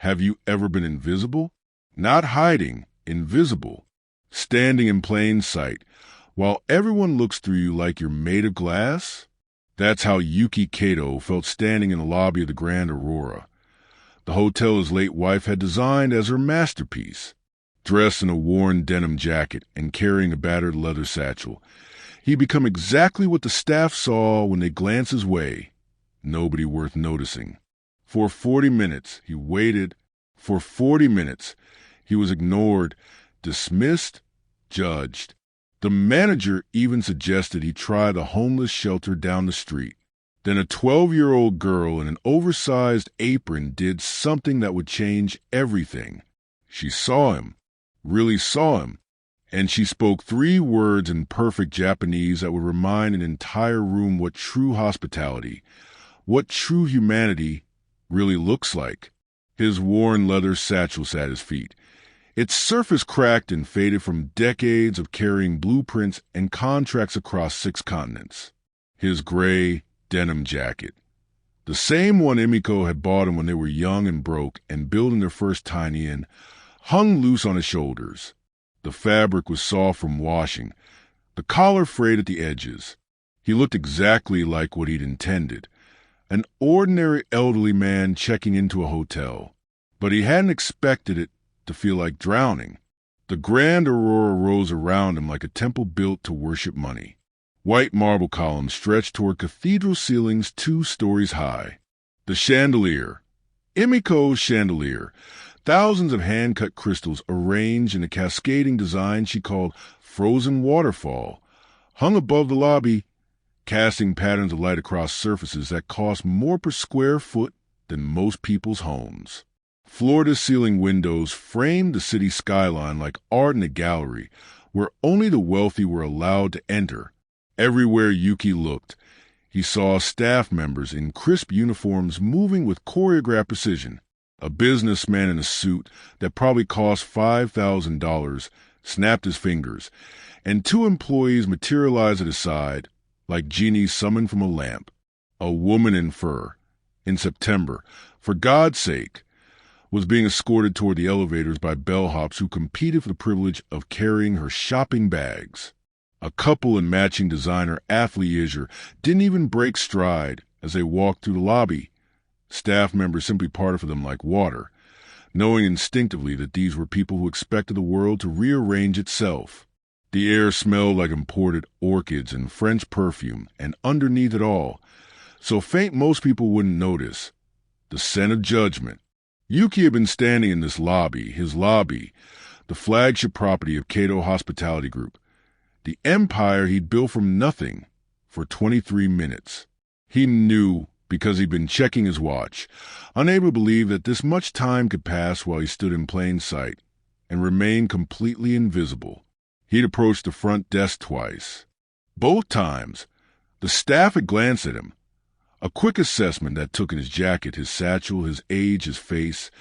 Have you ever been invisible? Not hiding, invisible. Standing in plain sight, while everyone looks through you like you're made of glass? That's how Yuki Kato felt standing in the lobby of the Grand Aurora, the hotel his late wife had designed as her masterpiece. Dressed in a worn denim jacket and carrying a battered leather satchel, he'd become exactly what the staff saw when they glanced his way. Nobody worth noticing. For 40 minutes, he waited. For 40 minutes, he was ignored, dismissed, judged. The manager even suggested he try the homeless shelter down the street. Then a 12-year-old girl in an oversized apron did something that would change everything. She saw him, really saw him, and she spoke 3 words in perfect Japanese that would remind an entire room what true hospitality, what true humanity really looks like. His worn leather satchel sat at his feet, its surface cracked and faded from decades of carrying blueprints and contracts across 6 continents. His gray denim jacket, the same one Emiko had bought him when they were young and broke and building their first tiny inn, hung loose on his shoulders. The fabric was soft from washing, the collar frayed at the edges. He looked exactly like what he'd intended, an ordinary elderly man checking into a hotel. But he hadn't expected it to feel like drowning. The Grand Aurora rose around him like a temple built to worship money. White marble columns stretched toward cathedral ceilings 2 stories high. The chandelier, Emiko's chandelier, thousands of hand-cut crystals arranged in a cascading design she called Frozen Waterfall, hung above the lobby, casting patterns of light across surfaces that cost more per square foot than most people's homes. Floor-to-ceiling windows framed the city skyline like art in a gallery where only the wealthy were allowed to enter. Everywhere Yuki looked, he saw staff members in crisp uniforms moving with choreographed precision. A businessman in a suit that probably cost $5,000 snapped his fingers, and 2 employees materialized at his side like genies summoned from a lamp. A woman in fur, in September, for God's sake, was being escorted toward the elevators by bellhops who competed for the privilege of carrying her shopping bags. A couple in matching designer athleisure didn't even break stride as they walked through the lobby. Staff members simply parted for them like water, knowing instinctively that these were people who expected the world to rearrange itself. The air smelled like imported orchids and French perfume, and underneath it all, so faint most people wouldn't notice, the scent of judgment. Yuki had been standing in this lobby, his lobby, the flagship property of Kato Hospitality Group, the empire he'd built from nothing, for 23 minutes. He knew because he'd been checking his watch, unable to believe that this much time could pass while he stood in plain sight and remained completely invisible. He'd approached the front desk twice. Both times, the staff had glanced at him, a quick assessment that took in his jacket, his satchel, his age, his face,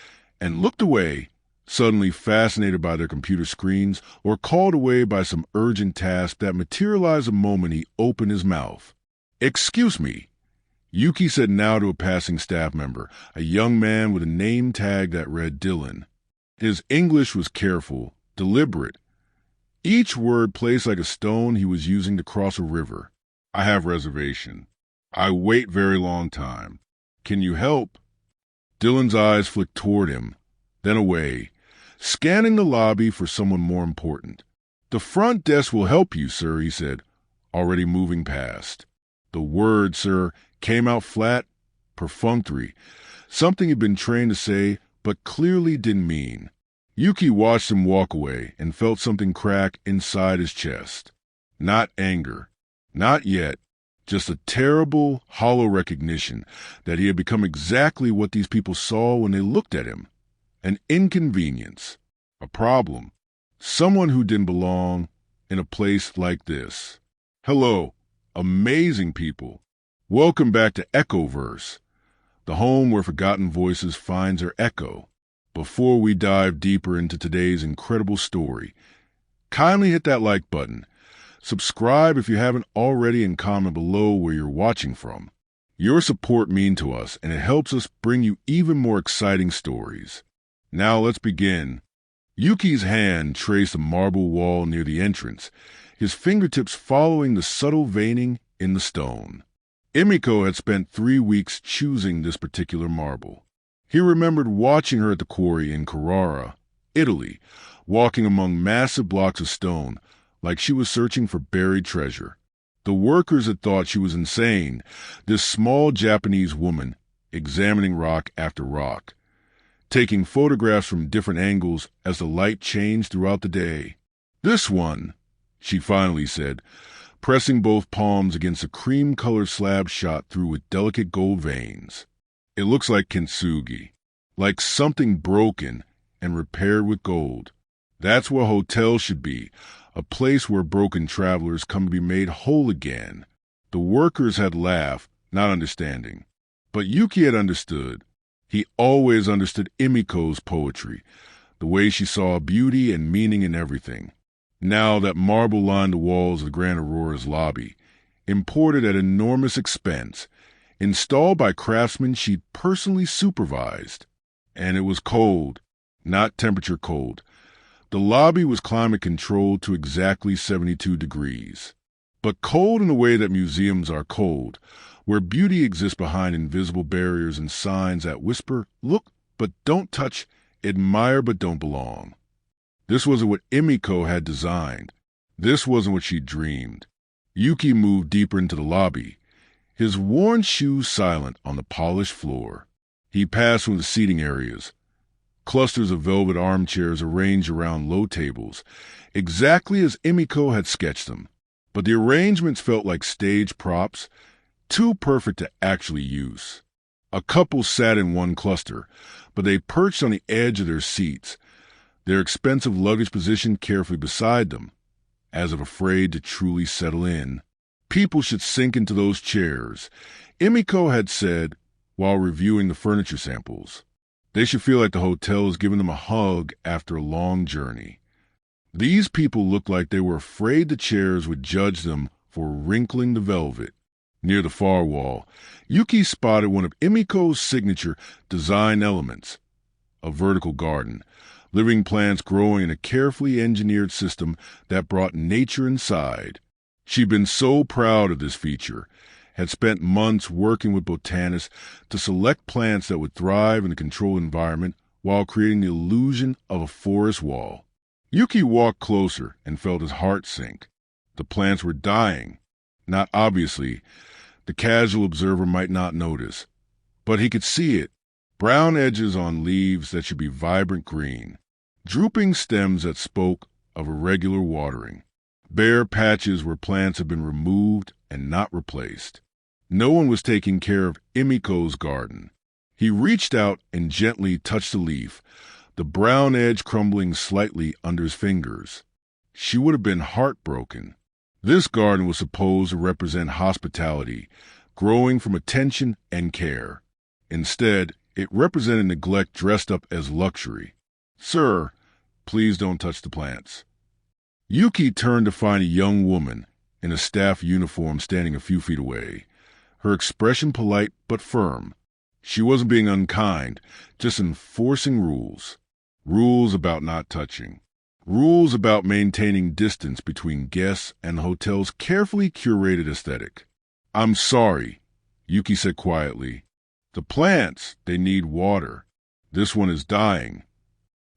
and looked away, suddenly fascinated by their computer screens or called away by some urgent task that materialized the moment he opened his mouth. "Excuse me," Yuki said now to a passing staff member, a young man with a name tag that read Dylan. His English was careful, deliberate, each word placed like a stone he was using to cross a river. "I have reservation. I wait very long time. Can you help?" Dylan's eyes flicked toward him, then away, scanning the lobby for someone more important. "The front desk will help you, sir," he said, already moving past. The word, sir, came out flat, perfunctory, something he'd been trained to say but clearly didn't mean. Yuki watched him walk away and felt something crack inside his chest. Not anger. Not yet. Just a terrible, hollow recognition that he had become exactly what these people saw when they looked at him. An inconvenience. A problem. Someone who didn't belong in a place like this. Hello, amazing people. Welcome back to Echoverse, the home where forgotten voices finds their echo. Before we dive deeper into today's incredible story, kindly hit that like button. Subscribe if you haven't already and comment below where you're watching from. Your support means to us and it helps us bring you even more exciting stories. Now let's begin. Yuki's hand traced a marble wall near the entrance, his fingertips following the subtle veining in the stone. Emiko had spent 3 weeks choosing this particular marble. He remembered watching her at the quarry in Carrara, Italy, walking among massive blocks of stone like she was searching for buried treasure. The workers had thought she was insane, this small Japanese woman examining rock after rock, taking photographs from different angles as the light changed throughout the day. "This one," she finally said, pressing both palms against a cream-colored slab shot through with delicate gold veins. "It looks like kintsugi, like something broken and repaired with gold. That's what a hotel should be, a place where broken travelers come to be made whole again." The workers had laughed, not understanding. But Yuki had understood. He always understood Emiko's poetry, the way she saw beauty and meaning in everything. Now that marble lined the walls of the Grand Aurora's lobby, imported at enormous expense, installed by craftsmen she'd personally supervised. And it was cold, not temperature cold. The lobby was climate controlled to exactly 72 degrees. But cold in the way that museums are cold, where beauty exists behind invisible barriers and signs that whisper, "Look, but don't touch, admire, but don't belong." This wasn't what Emiko had designed. This wasn't what she dreamed. Yuki moved deeper into the lobby, his worn shoes silent on the polished floor. He passed through the seating areas, clusters of velvet armchairs arranged around low tables, exactly as Emiko had sketched them. But the arrangements felt like stage props, too perfect to actually use. A couple sat in one cluster, but they perched on the edge of their seats, their expensive luggage positioned carefully beside them, as if afraid to truly settle in. People should sink into those chairs, Emiko had said while reviewing the furniture samples. They should feel like the hotel is giving them a hug after a long journey. These people looked like they were afraid the chairs would judge them for wrinkling the velvet. Near the far wall, Yuki spotted one of Emiko's signature design elements, a vertical garden, living plants growing in a carefully engineered system that brought nature inside. She'd been so proud of this feature, had spent months working with botanists to select plants that would thrive in a controlled environment while creating the illusion of a forest wall. Yuki walked closer and felt his heart sink. The plants were dying. Not obviously. The casual observer might not notice. But he could see it. Brown edges on leaves that should be vibrant green. Drooping stems that spoke of irregular watering. Bare patches where plants had been removed and not replaced. No one was taking care of Emiko's garden. He reached out and gently touched a leaf, the brown edge crumbling slightly under his fingers. She would have been heartbroken. This garden was supposed to represent hospitality, growing from attention and care. Instead, it represented neglect dressed up as luxury. "Sir, please don't touch the plants." Yuki turned to find a young woman in a staff uniform standing a few feet away, her expression polite but firm. She wasn't being unkind, just enforcing rules. Rules about not touching. Rules about maintaining distance between guests and the hotel's carefully curated aesthetic. "I'm sorry," Yuki said quietly. "The plants, they need water. This one is dying."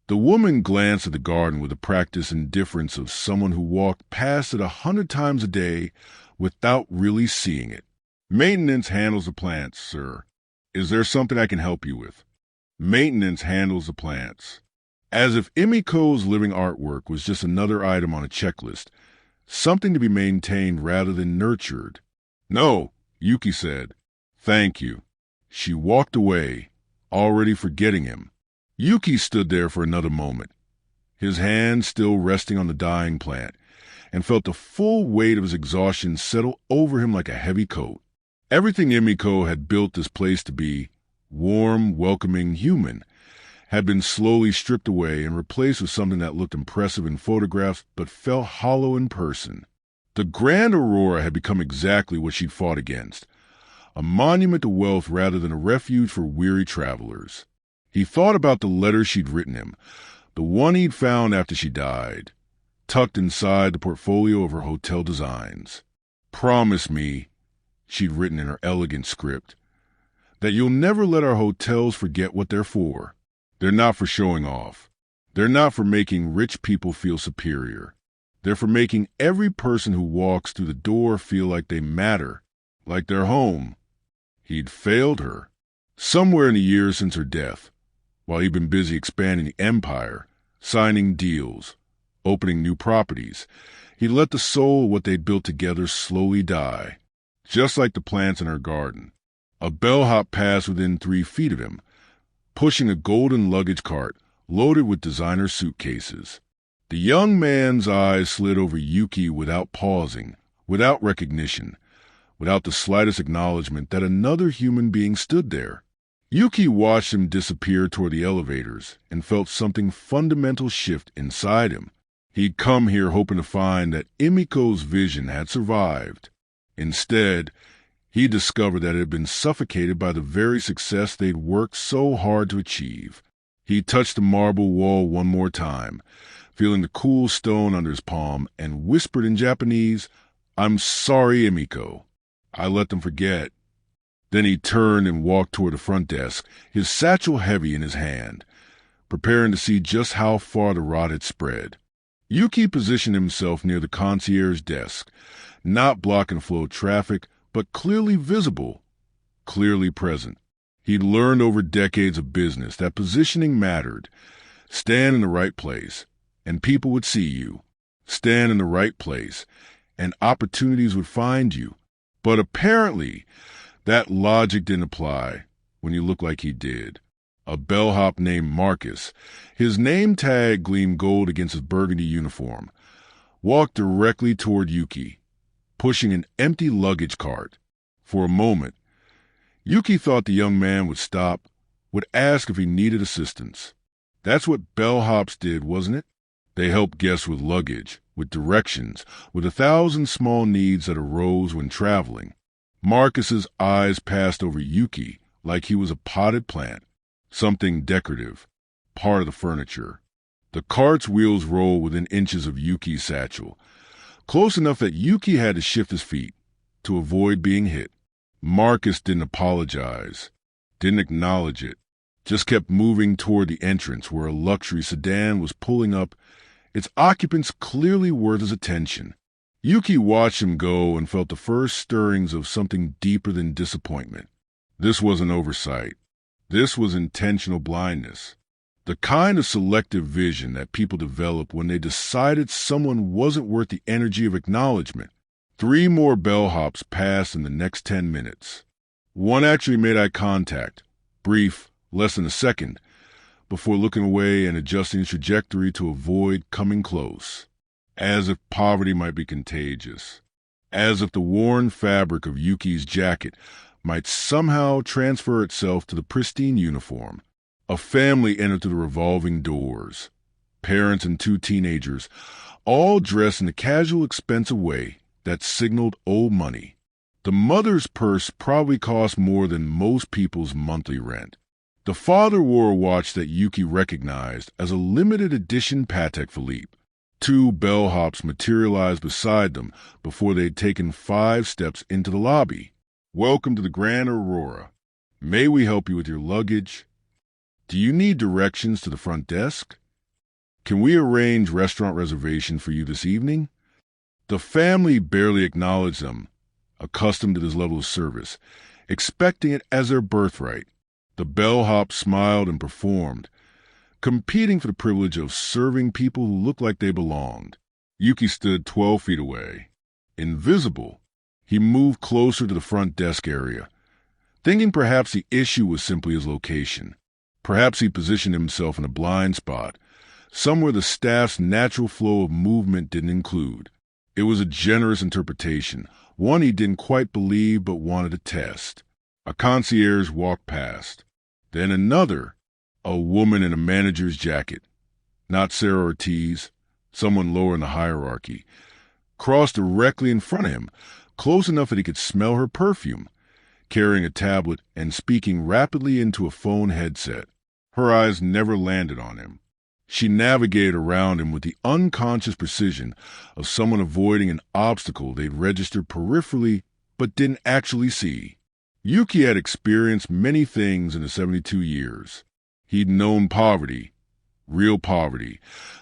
The woman glanced at the garden with the practiced indifference of someone who walked past it 100 times a day without really seeing it. "Maintenance handles the plants, sir. Is there something I can help you with?" "Maintenance handles the plants." As if Emiko's living artwork was just another item on a checklist, something to be maintained rather than nurtured. "No," Yuki said. "Thank you." She walked away, already forgetting him. Yuki stood there for another moment, his hand still resting on the dying plant, and felt the full weight of his exhaustion settle over him like a heavy coat. Everything Emiko had built this place to be, warm, welcoming, human, had been slowly stripped away and replaced with something that looked impressive in photographs but felt hollow in person. The Grand Aurora had become exactly what she'd fought against, a monument to wealth rather than a refuge for weary travelers. He thought about the letter she'd written him, the one he'd found after she died, tucked inside the portfolio of her hotel designs. "Promise me," she'd written in her elegant script, "that you'll never let our hotels forget what they're for. They're not for showing off. They're not for making rich people feel superior. They're for making every person who walks through the door feel like they matter, like they're home." He'd failed her. Somewhere in the years since her death, while he'd been busy expanding the empire, signing deals, opening new properties, he let the soul of what they'd built together slowly die, just like the plants in her garden. A bellhop passed within 3 feet of him, pushing a golden luggage cart loaded with designer suitcases. The young man's eyes slid over Yuki without pausing, without recognition, without the slightest acknowledgement that another human being stood there. Yuki watched him disappear toward the elevators and felt something fundamental shift inside him. He'd come here hoping to find that Emiko's vision had survived. Instead, he discovered that it had been suffocated by the very success they'd worked so hard to achieve. He touched the marble wall one more time, feeling the cool stone under his palm, and whispered in Japanese, "I'm sorry, Emiko. I let them forget." Then he turned and walked toward the front desk, his satchel heavy in his hand, preparing to see just how far the rot had spread. Yuki positioned himself near the concierge desk, not blocking flow of traffic, but clearly visible, clearly present. He'd learned over decades of business that positioning mattered. Stand in the right place, and people would see you. Stand in the right place, and opportunities would find you. But apparently, that logic didn't apply when you looked like he did. A bellhop named Marcus, his name tag gleamed gold against his burgundy uniform, walked directly toward Yuki, pushing an empty luggage cart. For a moment, Yuki thought the young man would stop, would ask if he needed assistance. That's what bellhops did, wasn't it? They helped guests with luggage, with directions, with 1,000 small needs that arose when traveling. Marcus's eyes passed over Yuki like he was a potted plant, something decorative, part of the furniture. The cart's wheels rolled within inches of Yuki's satchel, close enough that Yuki had to shift his feet to avoid being hit. Marcus didn't apologize, didn't acknowledge it, just kept moving toward the entrance where a luxury sedan was pulling up, its occupants clearly worth his attention. Yuki watched him go and felt the first stirrings of something deeper than disappointment. This wasn't oversight. This was intentional blindness. The kind of selective vision that people develop when they decided someone wasn't worth the energy of acknowledgement. 3 more bellhops passed in the next 10 minutes. One actually made eye contact, brief, less than a second, before looking away and adjusting his trajectory to avoid coming close. As if poverty might be contagious. As if the worn fabric of Yuki's jacket might somehow transfer itself to the pristine uniform. A family entered through the revolving doors. Parents and 2 teenagers, all dressed in a casual, expensive way that signaled old money. The mother's purse probably cost more than most people's monthly rent. The father wore a watch that Yuki recognized as a limited edition Patek Philippe. 2 bellhops materialized beside them before they'd taken 5 steps into the lobby. "Welcome to the Grand Aurora. May we help you with your luggage? Do you need directions to the front desk? Can we arrange restaurant reservation for you this evening?" The family barely acknowledged them, accustomed to this level of service, expecting it as their birthright. The bellhop smiled and performed, competing for the privilege of serving people who looked like they belonged. Yuki stood 12 feet away. Invisible, he moved closer to the front desk area, thinking perhaps the issue was simply his location. Perhaps he positioned himself in a blind spot, somewhere the staff's natural flow of movement didn't include. It was a generous interpretation, one he didn't quite believe but wanted to test. A concierge walked past. Then another, a woman in a manager's jacket, not Sarah Ortiz, someone lower in the hierarchy, crossed directly in front of him, close enough that he could smell her perfume, carrying a tablet and speaking rapidly into a phone headset. Her eyes never landed on him. She navigated around him with the unconscious precision of someone avoiding an obstacle they'd registered peripherally but didn't actually see. Yuki had experienced many things in the 72 years. He'd known poverty, real poverty,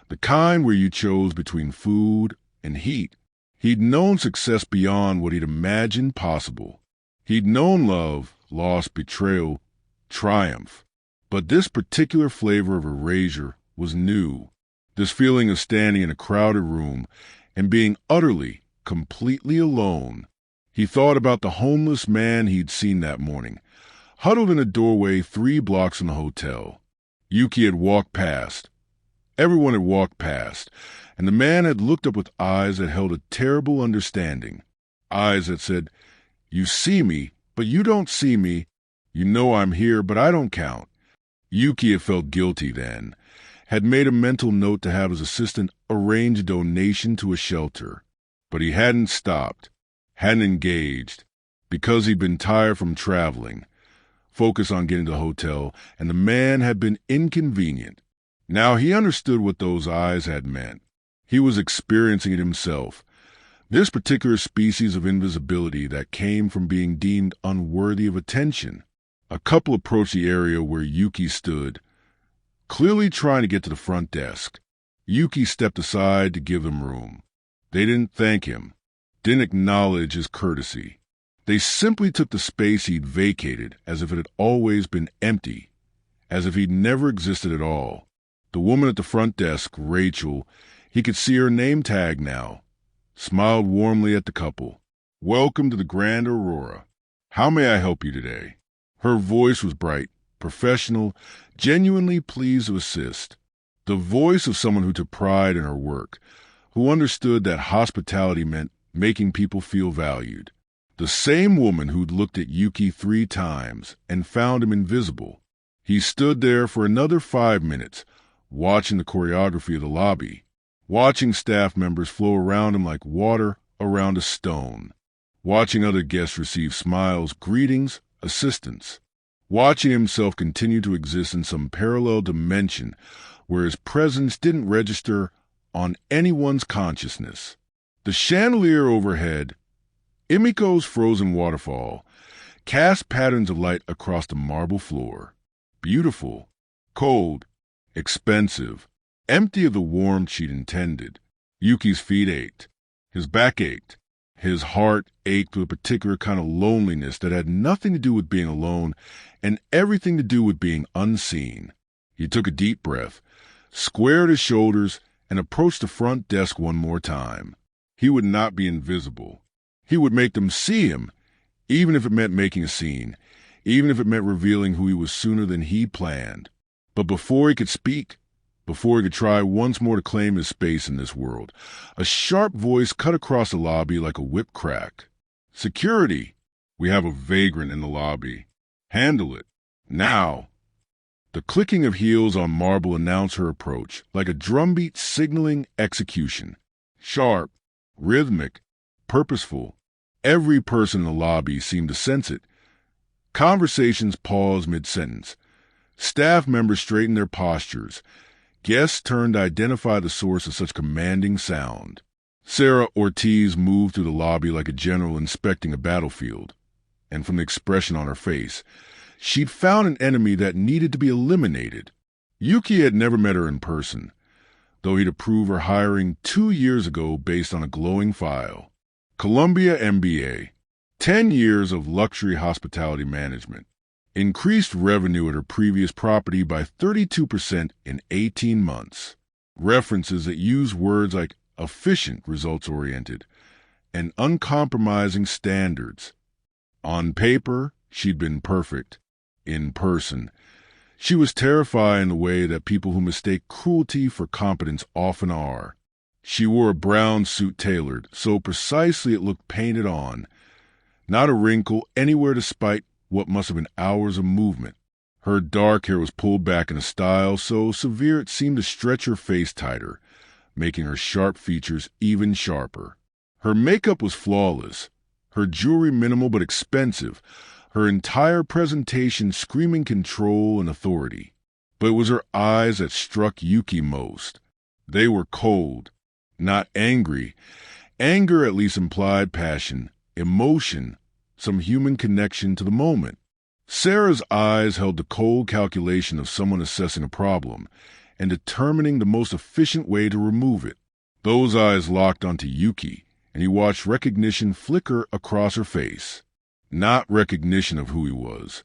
the kind where you chose between food and heat. He'd known success beyond what he'd imagined possible. He'd known love, loss, betrayal, triumph. But this particular flavor of erasure was new. This feeling of standing in a crowded room and being utterly, completely alone. He thought about the homeless man he'd seen that morning, huddled in a doorway 3 blocks from the hotel. Yuki had walked past. Everyone had walked past, and the man had looked up with eyes that held a terrible understanding. Eyes that said, "You see me, but you don't see me. You know I'm here, but I don't count." Yuki had felt guilty then, had made a mental note to have his assistant arrange a donation to a shelter. But he hadn't stopped, hadn't engaged, because he'd been tired from traveling, focused on getting to the hotel, and the man had been inconvenient. Now he understood what those eyes had meant. He was experiencing it himself. This particular species of invisibility that came from being deemed unworthy of attention. A couple approached the area where Yuki stood, clearly trying to get to the front desk. Yuki stepped aside to give them room. They didn't thank him, didn't acknowledge his courtesy. They simply took the space he'd vacated as if it had always been empty, as if he'd never existed at all. The woman at the front desk, Rachel, he could see her name tag now, smiled warmly at the couple. "Welcome to the Grand Aurora. How may I help you today?" Her voice was bright, professional, genuinely pleased to assist. The voice of someone who took pride in her work, who understood that hospitality meant making people feel valued. The same woman who'd looked at Yuki 3 times and found him invisible. He stood there for another 5 minutes, watching the choreography of the lobby, watching staff members flow around him like water around a stone, watching other guests receive smiles, greetings, assistance, watching himself continue to exist in some parallel dimension where his presence didn't register on anyone's consciousness. The chandelier overhead, Imiko's frozen waterfall, cast patterns of light across the marble floor. Beautiful, cold, expensive, empty of the warmth she'd intended. Yuki's feet ached. His back ached. His heart ached with a particular kind of loneliness that had nothing to do with being alone and everything to do with being unseen. He took a deep breath, squared his shoulders, and approached the front desk one more time. He would not be invisible. He would make them see him, even if it meant making a scene, even if it meant revealing who he was sooner than he planned. But before he could speak, before he could try once more to claim his space in this world, a sharp voice cut across the lobby like a whip crack. "Security! We have a vagrant in the lobby. Handle it. Now!" The clicking of heels on marble announced her approach, like a drumbeat signaling execution. Sharp, rhythmic, purposeful. Every person in the lobby seemed to sense it. Conversations paused mid-sentence. Staff members straightened their postures. Guests turned to identify the source of such commanding sound. Sarah Ortiz moved through the lobby like a general inspecting a battlefield, and from the expression on her face, she'd found an enemy that needed to be eliminated. Yuki had never met her in person, though he'd approved her hiring 2 years ago based on a glowing file. Columbia MBA, 10 years of luxury hospitality management. Increased revenue at her previous property by 32% in 18 months. References that use words like efficient, results-oriented, and uncompromising standards. On paper, she'd been perfect. In person, she was terrifying in the way that people who mistake cruelty for competence often are. She wore a brown suit tailored so precisely it looked painted on, not a wrinkle anywhere despite what must have been hours of movement. Her dark hair was pulled back in a style so severe it seemed to stretch her face tighter, making her sharp features even sharper. Her makeup was flawless, her jewelry minimal but expensive, her entire presentation screaming control and authority. But it was her eyes that struck Yuki most. They were cold, not angry. Anger at least implied passion, emotion, some human connection to the moment. Sarah's eyes held the cold calculation of someone assessing a problem and determining the most efficient way to remove it. Those eyes locked onto Yuki, and he watched recognition flicker across her face. Not recognition of who he was,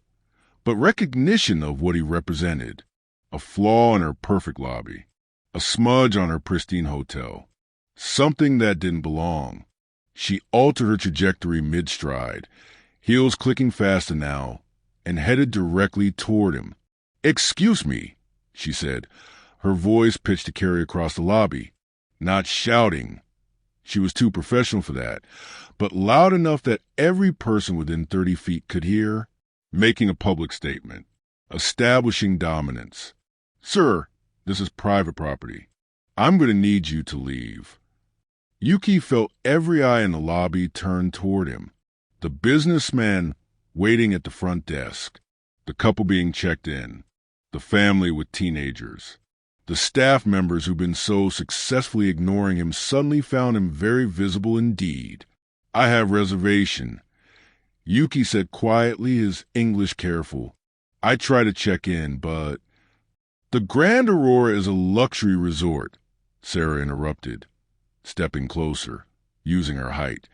but recognition of what he represented. A flaw in her perfect lobby, a smudge on her pristine hotel, something that didn't belong. She altered her trajectory mid-stride, heels clicking faster now, and headed directly toward him. "Excuse me," she said, her voice pitched to carry across the lobby. Not shouting. She was too professional for that, but loud enough that every person within 30 feet could hear, making a public statement, establishing dominance. "Sir, this is private property. I'm going to need you to leave." Yuki felt every eye in the lobby turned toward him. The businessman waiting at the front desk, the couple being checked in, the family with teenagers. The staff members who'd been so successfully ignoring him suddenly found him very visible indeed. "I have reservation," Yuki said quietly, his English careful. "I try to check in, but—" "The Grand Aurora is a luxury resort," Sarah interrupted, stepping closer, using her height.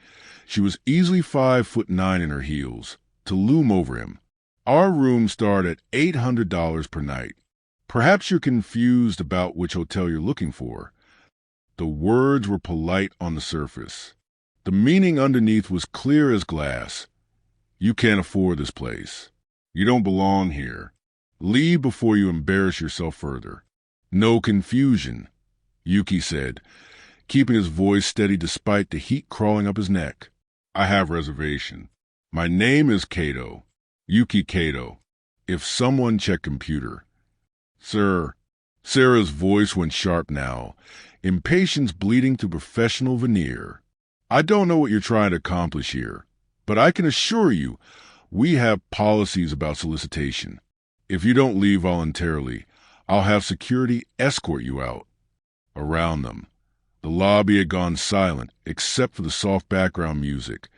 She was easily 5'9" in her heels, to loom over him. "Our rooms start at $800 per night. Perhaps you're confused about which hotel you're looking for." The words were polite on the surface. The meaning underneath was clear as glass. "You can't afford this place. You don't belong here. Leave before you embarrass yourself further." "No confusion," Yuki said, keeping his voice steady despite the heat crawling up his neck. "I have reservation. My name is Kato. Yuki Kato. If someone check computer." "Sir." Sarah's voice went sharp now, impatience bleeding through professional veneer. "I don't know what you're trying to accomplish here, but I can assure you we have policies about solicitation. If you don't leave voluntarily, I'll have security escort you out." Around them, the lobby had gone silent except for the soft background music,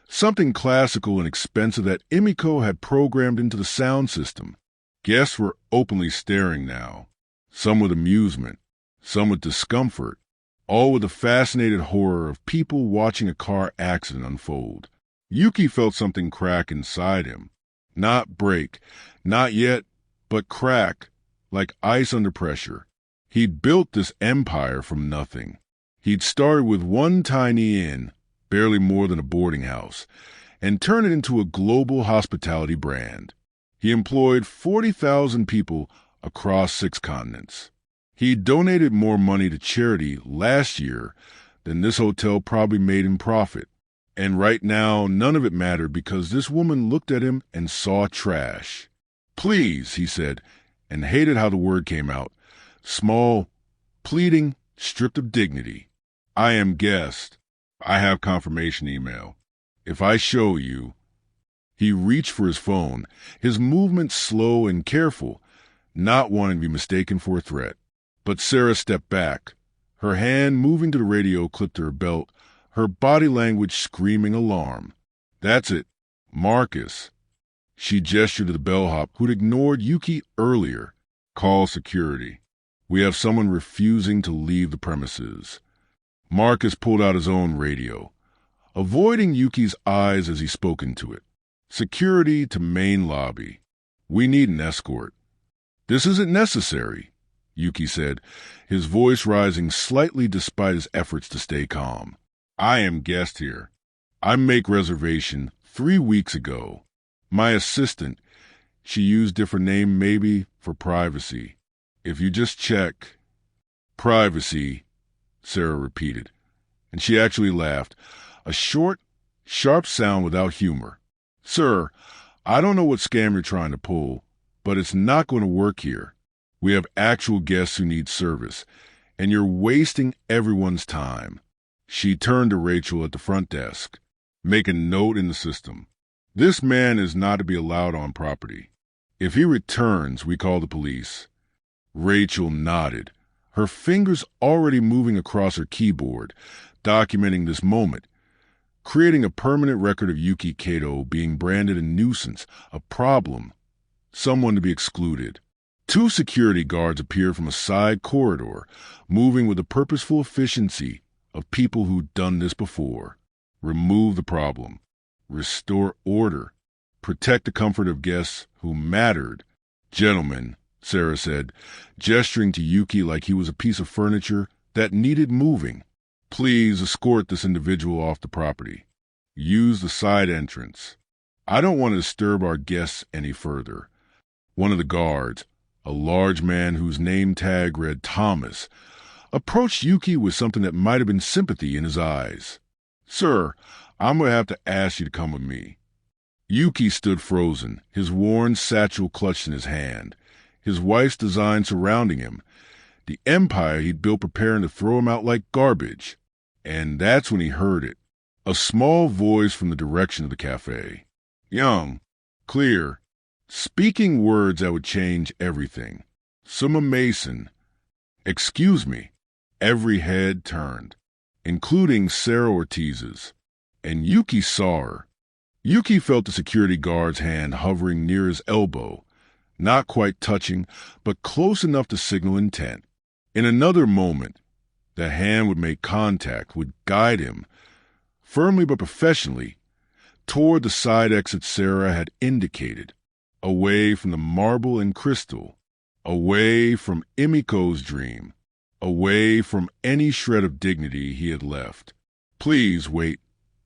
something classical and expensive that Emiko had programmed into the sound system. Guests were openly staring now, some with amusement, some with discomfort, all with the fascinated horror of people watching a car accident unfold. Yuki felt something crack inside him. Not break, not yet, but crack, like ice under pressure. He'd built this empire from nothing. He'd started with one tiny inn, barely more than a boarding house, and turned it into a global hospitality brand. He employed 40,000 people across 6 continents. He donated more money to charity last year than this hotel probably made in profit. And right now, none of it mattered because this woman looked at him and saw trash. "Please," he said, and hated how the word came out. Small, pleading, stripped of dignity. "I am guest. I have confirmation email. If I show you—" He reached for his phone, his movements slow and careful, not wanting to be mistaken for a threat. But Sarah stepped back, her hand moving to the radio clipped to her belt, her body language screaming alarm. "That's it. Marcus." She gestured to the bellhop who'd ignored Yuki earlier. "Call security. We have someone refusing to leave the premises." Marcus pulled out his own radio, avoiding Yuki's eyes as he spoke into it. "Security to main lobby. We need an escort." "This isn't necessary," Yuki said, his voice rising slightly despite his efforts to stay calm. "I am guest here. I make reservation 3 weeks ago. My assistant, she used different name maybe for privacy. If you just check—" "Privacy," Sarah repeated, and she actually laughed, a short, sharp sound without humor. "Sir, I don't know what scam you're trying to pull, but it's not going to work here. We have actual guests who need service, and you're wasting everyone's time." She turned to Rachel at the front desk. "Make a note in the system. This man is not to be allowed on property. If he returns, we call the police. Rachel nodded, her fingers already moving across her keyboard, documenting this moment, creating a permanent record of Yuki Kato being branded a nuisance, a problem, someone to be excluded. 2 security guards appeared from a side corridor, moving with the purposeful efficiency of people who'd done this before. Remove the problem. Restore order. Protect the comfort of guests who mattered. Gentlemen, Sarah said, gesturing to Yuki like he was a piece of furniture that needed moving. Please escort this individual off the property. Use the side entrance. I don't want to disturb our guests any further. One of the guards, a large man whose name tag read Thomas, approached Yuki with something that might have been sympathy in his eyes. Sir, I'm going to have to ask you to come with me. Yuki stood frozen, his worn satchel clutched in his hand, his wife's design surrounding him, the empire he'd built preparing to throw him out like garbage. And that's when he heard it, a small voice from the direction of the cafe. Young, clear, speaking words that would change everything. Summa Mason. Excuse me. Every head turned, including Sarah Ortiz's, and Yuki saw her. Yuki felt the security guard's hand hovering near his elbow, not quite touching, but close enough to signal intent. In another moment, the hand would make contact, would guide him, firmly but professionally, toward the side exit Sarah had indicated, away from the marble and crystal, away from Emiko's dream, away from any shred of dignity he had left. Please wait,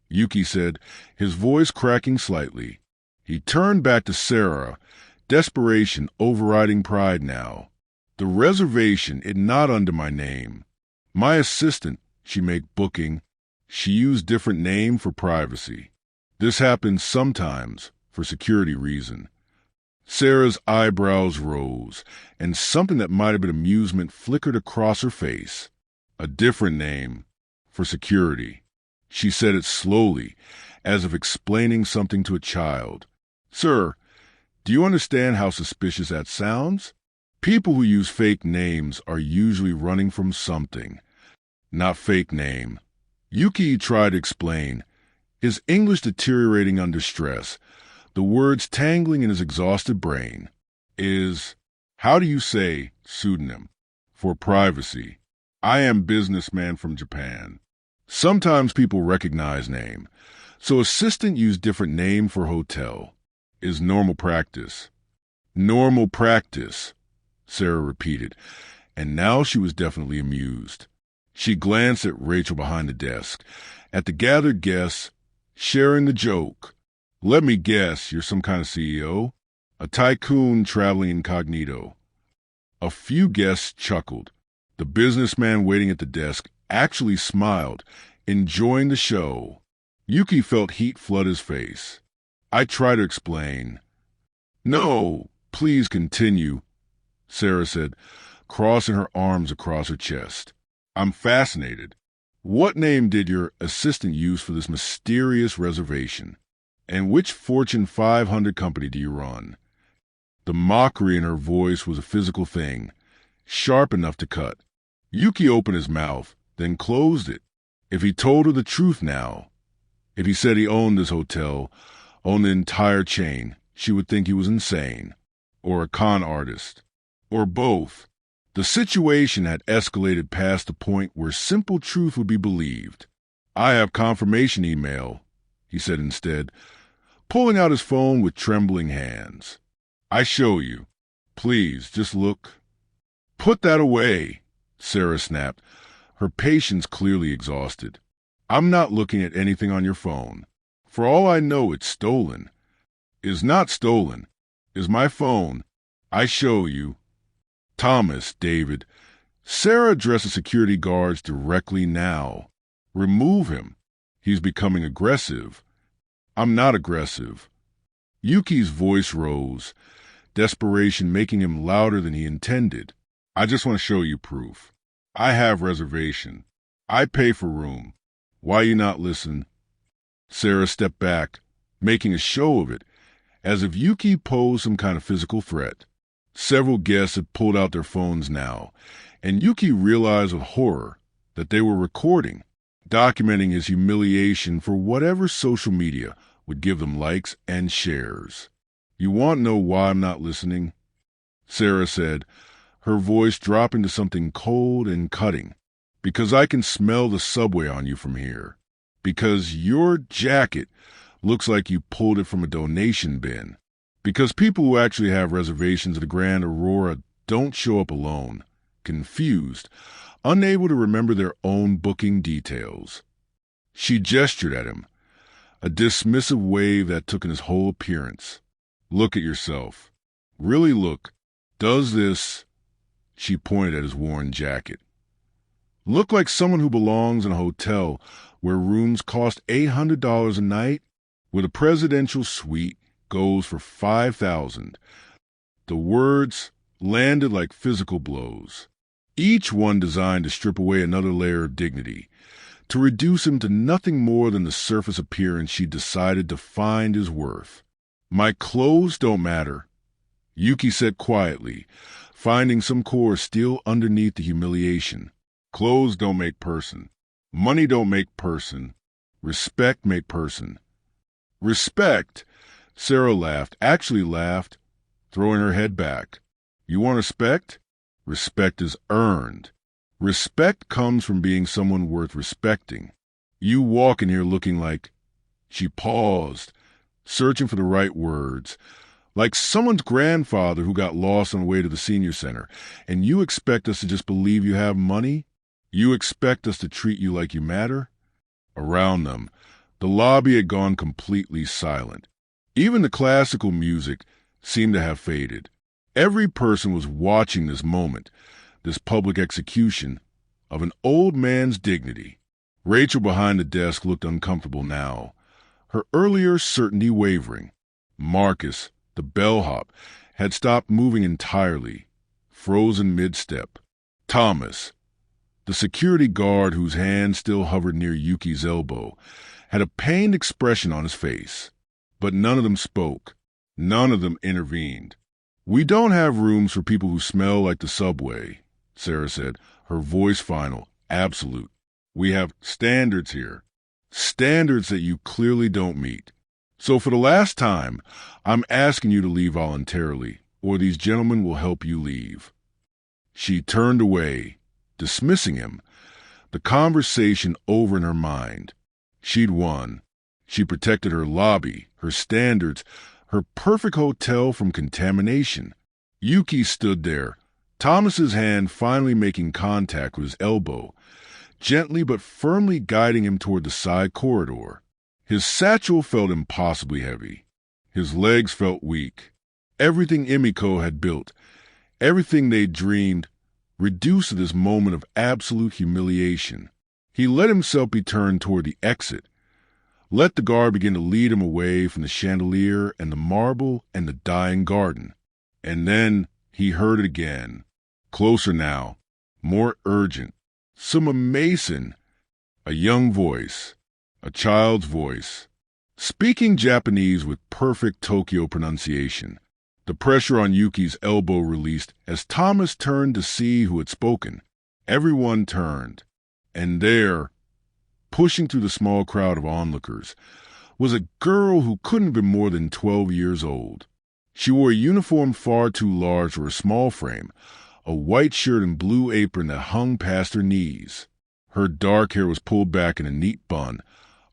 Yuki said, his voice cracking slightly. He turned back to Sarah, desperation overriding pride now. The reservation is not under my name. My assistant, she make booking. She used different name for privacy. This happens sometimes for security reason. Sarah's eyebrows rose, and something that might have been amusement flickered across her face. A different name for security. She said it slowly, as if explaining something to a child. Sir, do you understand how suspicious that sounds? People who use fake names are usually running from something. Not fake name. Yuki tried to explain, his English deteriorating under stress, the words tangling in his exhausted brain. How do you say, pseudonym? For privacy. I am businessman from Japan. Sometimes people recognize name, so assistant use different name for hotel. Is normal practice. Normal practice, Sarah repeated, and now she was definitely amused. She glanced at Rachel behind the desk, at the gathered guests, sharing the joke. Let me guess, you're some kind of CEO? A tycoon traveling incognito. A few guests chuckled. The businessman waiting at the desk actually smiled, enjoying the show. Yuki felt heat flood his face. I try to explain. No, please continue, Sarah said, crossing her arms across her chest. I'm fascinated. What name did your assistant use for this mysterious reservation? And which Fortune 500 company do you run? The mockery in her voice was a physical thing, sharp enough to cut. Yuki opened his mouth, then closed it. If he told her the truth now, if he said he owned this hotel, owned the entire chain, she would think he was insane, or a con artist, or both. The situation had escalated past the point where simple truth would be believed. I have confirmation email, he said instead, pulling out his phone with trembling hands. I show you. Please, just look. Put that away, Sarah snapped, her patience clearly exhausted. I'm not looking at anything on your phone. For all I know, it's stolen. Is not stolen. Is my phone. I show you. Thomas, David. Sarah addressed the security guards directly now. Remove him. He's becoming aggressive. I'm not aggressive. Yuki's voice rose, desperation making him louder than he intended. I just want to show you proof. I have reservation. I pay for room. Why you not listen? Sarah stepped back, making a show of it, as if Yuki posed some kind of physical threat. Several guests had pulled out their phones now, and Yuki realized with horror that they were recording, documenting his humiliation for whatever social media would give them likes and shares. "You want to know why I'm not listening?" Sarah said, her voice dropping to something cold and cutting. "Because I can smell the subway on you from here. Because your jacket looks like you pulled it from a donation bin. Because people who actually have reservations at the Grand Aurora don't show up alone, confused, unable to remember their own booking details." She gestured at him, a dismissive wave that took in his whole appearance. "Look at yourself. Really look. Does this," she pointed at his worn jacket, "look like someone who belongs in a hotel where rooms cost $800 a night, where the presidential suite goes for $5,000. The words landed like physical blows, each one designed to strip away another layer of dignity, to reduce him to nothing more than the surface appearance she decided to find his worth. "My clothes don't matter," Yuki said quietly, finding some core still underneath the humiliation. "Clothes don't make person. Money don't make person. Respect make person." "Respect?" Sarah laughed, actually laughed, throwing her head back. "You want respect? Respect is earned. Respect comes from being someone worth respecting. You walk in here looking like—" She paused, searching for the right words. "Like someone's grandfather who got lost on the way to the senior center. And you expect us to just believe you have money? You expect us to treat you like you matter?" Around them, the lobby had gone completely silent. Even the classical music seemed to have faded. Every person was watching this moment, this public execution of an old man's dignity. Rachel behind the desk looked uncomfortable now, her earlier certainty wavering. Marcus, the bellhop, had stopped moving entirely, frozen mid-step. Thomas, the security guard whose hand still hovered near Yuki's elbow, had a pained expression on his face. But none of them spoke. None of them intervened. "We don't have rooms for people who smell like the subway," Sarah said, her voice final, absolute. "We have standards here. Standards that you clearly don't meet. So for the last time, I'm asking you to leave voluntarily, or these gentlemen will help you leave." She turned away, dismissing him, the conversation over in her mind. She'd won. She protected her lobby, her standards, her perfect hotel from contamination. Yuki stood there, Thomas's hand finally making contact with his elbow, gently but firmly guiding him toward the side corridor. His satchel felt impossibly heavy. His legs felt weak. Everything Emiko had built, everything they'd dreamed, reduced to this moment of absolute humiliation. He let himself be turned toward the exit, let the guard begin to lead him away from the chandelier and the marble and the dying garden. And then he heard it again, closer now, more urgent. Suma Mason, a young voice, a child's voice, speaking Japanese with perfect Tokyo pronunciation. The pressure on Yuki's elbow released as Thomas turned to see who had spoken. Everyone turned, and there, pushing through the small crowd of onlookers, was a girl who couldn't have been more than 12 years old. She wore a uniform far too large for her small frame, a white shirt and blue apron that hung past her knees. Her dark hair was pulled back in a neat bun,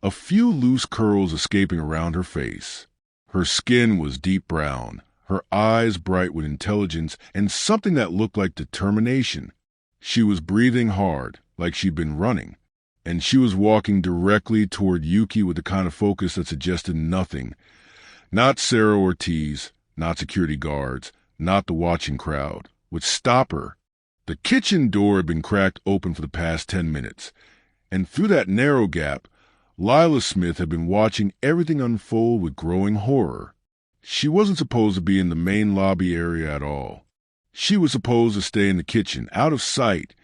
a few loose curls escaping around her face. Her skin was deep brown, her eyes bright with intelligence and something that looked like determination. She was breathing hard, like she'd been running, and she was walking directly toward Yuki with the kind of focus that suggested nothing. Not Sarah Ortiz, not security guards, not the watching crowd would stop her. The kitchen door had been cracked open for the past 10 minutes, and through that narrow gap, Lila Smith had been watching everything unfold with growing horror. She wasn't supposed to be in the main lobby area at all. She was supposed to stay in the kitchen, out of sight,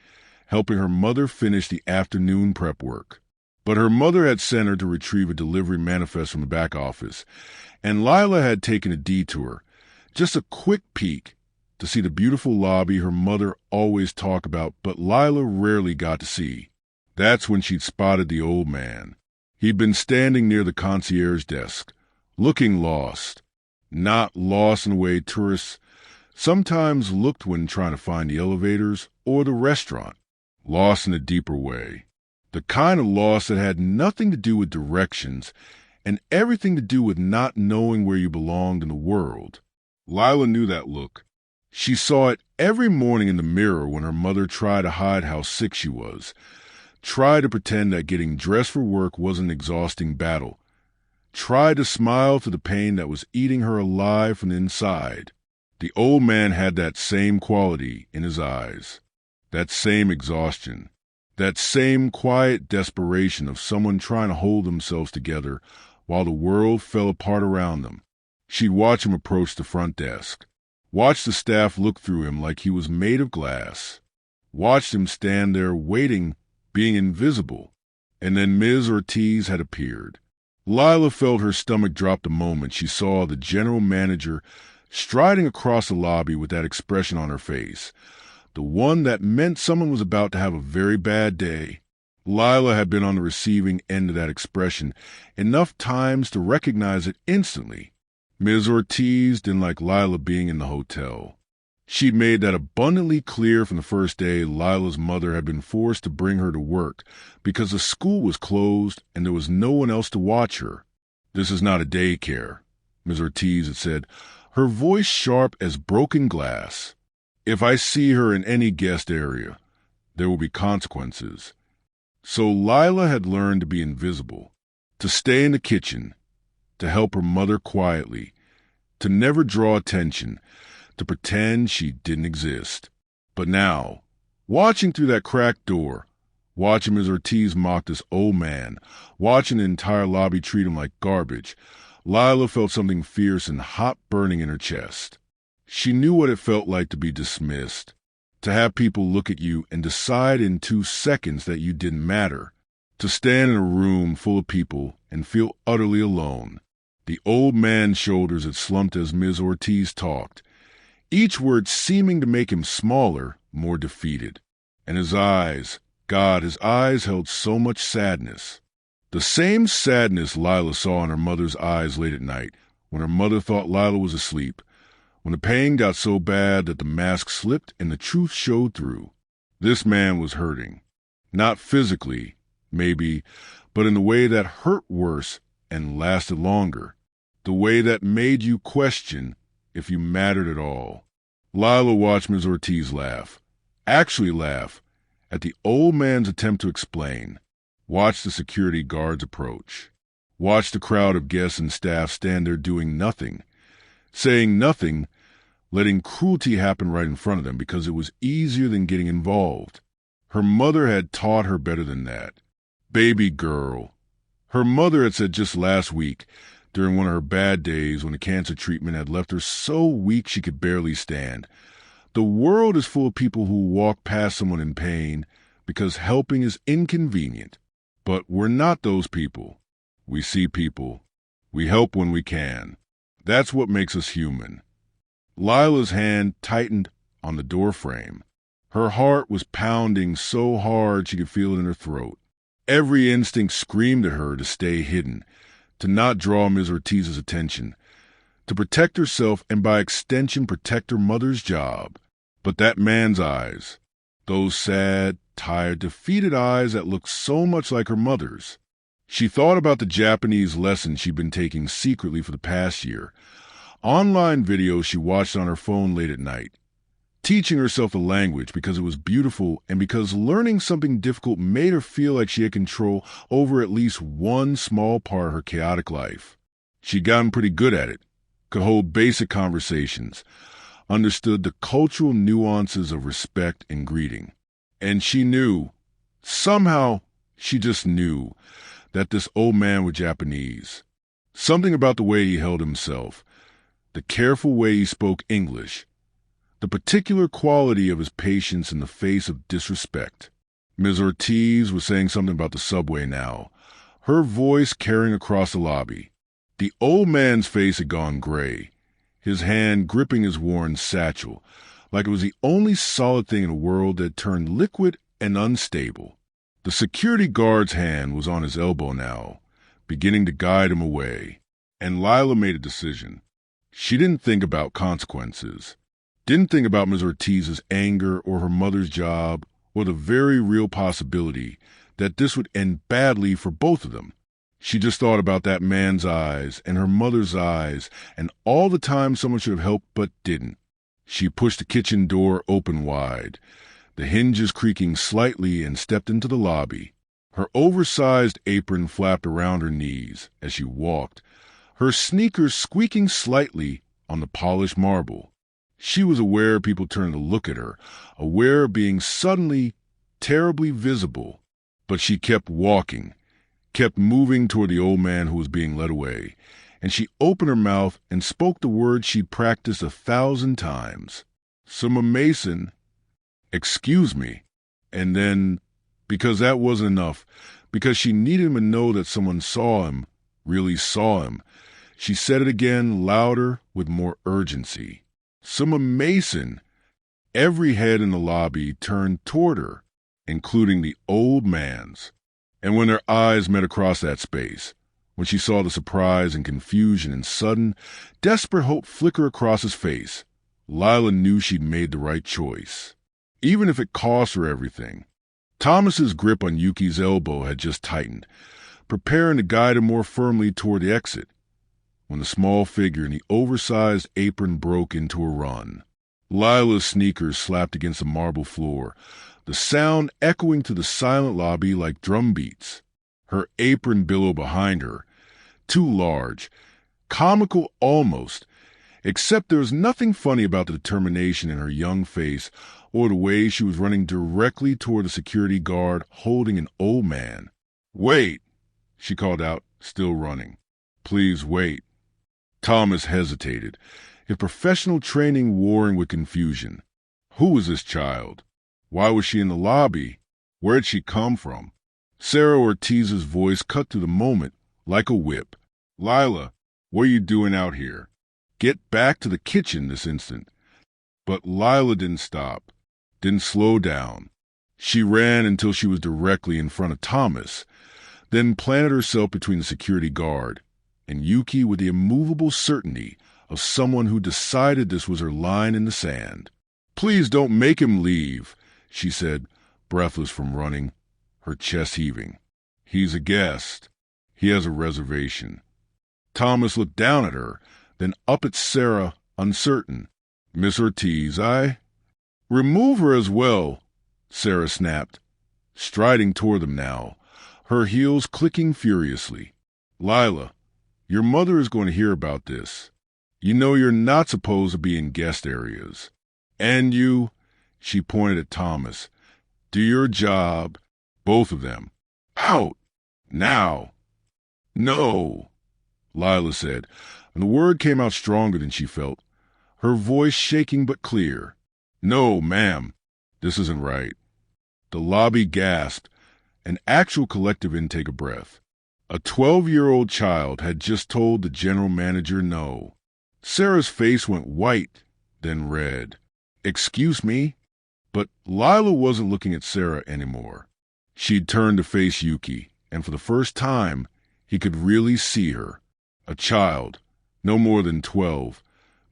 helping her mother finish the afternoon prep work. But her mother had sent her to retrieve a delivery manifest from the back office, and Lila had taken a detour, just a quick peek, to see the beautiful lobby her mother always talked about but Lila rarely got to see. That's when she'd spotted the old man. He'd been standing near the concierge desk, looking lost. Not lost in the way tourists sometimes looked when trying to find the elevators or the restaurant. Lost in a deeper way. The kind of lost that had nothing to do with directions and everything to do with not knowing where you belonged in the world. Lila knew that look. She saw it every morning in the mirror when her mother tried to hide how sick she was, tried to pretend that getting dressed for work was an exhausting battle, tried to smile through the pain that was eating her alive from the inside. The old man had that same quality in his eyes, that same exhaustion, that same quiet desperation of someone trying to hold themselves together while the world fell apart around them. She'd watch him approach the front desk, watch the staff look through him like he was made of glass, watched him stand there waiting, being invisible, and then Ms. Ortiz had appeared. Lila felt her stomach drop the moment she saw the general manager striding across the lobby with that expression on her face, the one that meant someone was about to have a very bad day. Lila had been on the receiving end of that expression enough times to recognize it instantly. Ms. Ortiz didn't like Lila being in the hotel. She'd made that abundantly clear from the first day Lila's mother had been forced to bring her to work because the school was closed and there was no one else to watch her. "This is not a daycare," Ms. Ortiz had said, her voice sharp as broken glass. "If I see her in any guest area, there will be consequences." So Lila had learned to be invisible, to stay in the kitchen, to help her mother quietly, to never draw attention, to pretend she didn't exist. But now, watching through that cracked door, watching Ms. Ortiz mock this old man, watching the entire lobby treat him like garbage, Lila felt something fierce and hot burning in her chest. She knew what it felt like to be dismissed, to have people look at you and decide in 2 seconds that you didn't matter, to stand in a room full of people and feel utterly alone. The old man's shoulders had slumped as Ms. Ortiz talked, each word seeming to make him smaller, more defeated. And his eyes, God, his eyes held so much sadness. The same sadness Lila saw in her mother's eyes late at night, when her mother thought Lila was asleep, when the pain got so bad that the mask slipped and the truth showed through. This man was hurting. Not physically, maybe, but in the way that hurt worse and lasted longer. The way that made you question if you mattered at all. Lila watched Ms. Ortiz laugh, actually laugh, at the old man's attempt to explain. Watched the security guards approach. Watched the crowd of guests and staff stand there doing nothing, saying nothing, letting cruelty happen right in front of them because it was easier than getting involved. Her mother had taught her better than that. Baby girl. Her mother had said just last week, during one of her bad days when the cancer treatment had left her so weak she could barely stand, the world is full of people who walk past someone in pain because helping is inconvenient. But we're not those people. We see people. We help when we can. That's what makes us human. Lila's hand tightened on the doorframe. Her heart was pounding so hard she could feel it in her throat. Every instinct screamed at her to stay hidden, to not draw Ms. Ortiz's attention, to protect herself and by extension protect her mother's job. But that man's eyes, those sad, tired, defeated eyes that looked so much like her mother's. She thought about the Japanese lessons she'd been taking secretly for the past year, online videos she watched on her phone late at night, teaching herself the language because it was beautiful and because learning something difficult made her feel like she had control over at least one small part of her chaotic life. She'd gotten pretty good at it, could hold basic conversations, understood the cultural nuances of respect and greeting. And she knew, somehow she just knew, that this old man was Japanese. Something about the way he held himself, the careful way he spoke English, the particular quality of his patience in the face of disrespect. Ms. Ortiz was saying something about the subway now, her voice carrying across the lobby. The old man's face had gone gray, his hand gripping his worn satchel, like it was the only solid thing in the world that turned liquid and unstable. The security guard's hand was on his elbow now, beginning to guide him away, and Lila made a decision. She didn't think about consequences, didn't think about Ms. Ortiz's anger or her mother's job or the very real possibility that this would end badly for both of them. She just thought about that man's eyes and her mother's eyes and all the time someone should have helped but didn't. She pushed the kitchen door open wide, the hinges creaking slightly, and stepped into the lobby. Her oversized apron flapped around her knees as she walked, her sneakers squeaking slightly on the polished marble. She was aware people turned to look at her, aware of being suddenly terribly visible, but she kept walking, kept moving toward the old man who was being led away, and she opened her mouth and spoke the words she'd practiced 1,000 times. "Summa Mason, excuse me." And then, because that wasn't enough, because she needed him to know that someone saw him, really saw him, she said it again, louder, with more urgency. "Summa Mason." Every head in the lobby turned toward her, including the old man's. And when their eyes met across that space, when she saw the surprise and confusion and sudden, desperate hope flicker across his face, Lila knew she'd made the right choice, even if it cost her everything. Thomas's grip on Yuki's elbow had just tightened, preparing to guide him more firmly toward the exit, when the small figure in the oversized apron broke into a run. Lila's sneakers slapped against the marble floor, the sound echoing to the silent lobby like drum beats. Her apron billowed behind her, too large, comical almost, except there was nothing funny about the determination in her young face or the way she was running directly toward the security guard holding an old man. "Wait," she called out, still running. "Please wait." Thomas hesitated, his professional training warring with confusion. Who was this child? Why was she in the lobby? Where had she come from? Sarah Ortiz's voice cut through the moment like a whip. "Lila, what are you doing out here? Get back to the kitchen this instant." But Lila didn't stop, didn't slow down. She ran until she was directly in front of Thomas, then planted herself between the security guard and Yuki with the immovable certainty of someone who decided this was her line in the sand. "Please don't make him leave," she said, breathless from running, her chest heaving. "He's a guest. He has a reservation." Thomas looked down at her, then up at Sarah, uncertain. "Miss Ortiz, Remove her as well," Sarah snapped, striding toward them now, her heels clicking furiously. "Lila, your mother is going to hear about this. You know you're not supposed to be in guest areas. And you," she pointed at Thomas, "do your job, both of them. Out! Now!" "No," Lila said, and the word came out stronger than she felt, her voice shaking but clear. "No, ma'am, this isn't right." The lobby gasped, an actual collective intake of breath. A 12-year-old child had just told the general manager no. Sarah's face went white, then red. "Excuse me?" But Lila wasn't looking at Sarah anymore. She'd turned to face Yuki, and for the first time, he could really see her. A child, no more than 12,